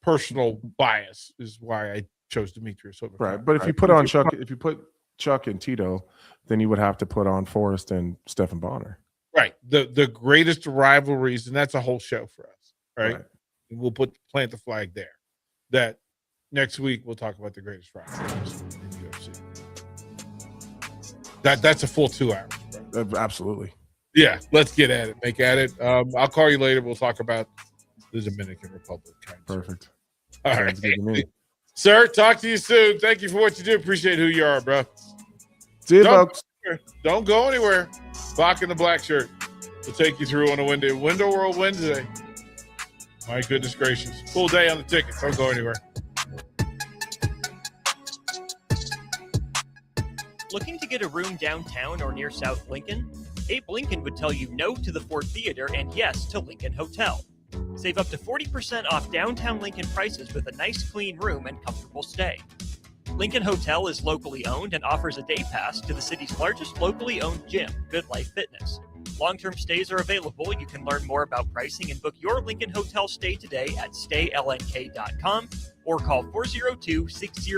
H: Personal bias is why I chose Demetrius over
J: right.
H: Connor.
J: But if you put on Chuck, if you put Chuck and Tito, then you would have to put on Forrest and Stephan Bonner.
H: Right. The greatest rivalries, and that's a whole show for us. Right. And we'll plant the flag there. That next week we'll talk about the greatest rivalries in UFC. That's a full 2 hours. Bro.
J: Absolutely.
H: Yeah. Let's get at it. Make at it. I'll call you later. We'll talk about the Dominican Republic.
J: Perfect.
H: All right. Good to me. Sir, talk to you soon. Thank you for what you do. Appreciate who you are, bro.
J: See you, folks.
H: Don't go anywhere. Bach in the black shirt. We'll take you through on a Window World Wednesday. My goodness gracious. Full day on the ticket. Don't go anywhere.
B: Looking to get a room downtown or near South Lincoln? Abe Lincoln would tell you no to the Ford Theater and yes to Lincoln Hotel. Save up to 40% off downtown Lincoln prices with a nice clean room and comfortable stay. Lincoln Hotel is locally owned and offers a day pass to the city's largest locally owned gym, Good Life Fitness. Long-term stays are available. You can learn more about pricing and book your Lincoln Hotel stay today at staylnk.com or call 402-60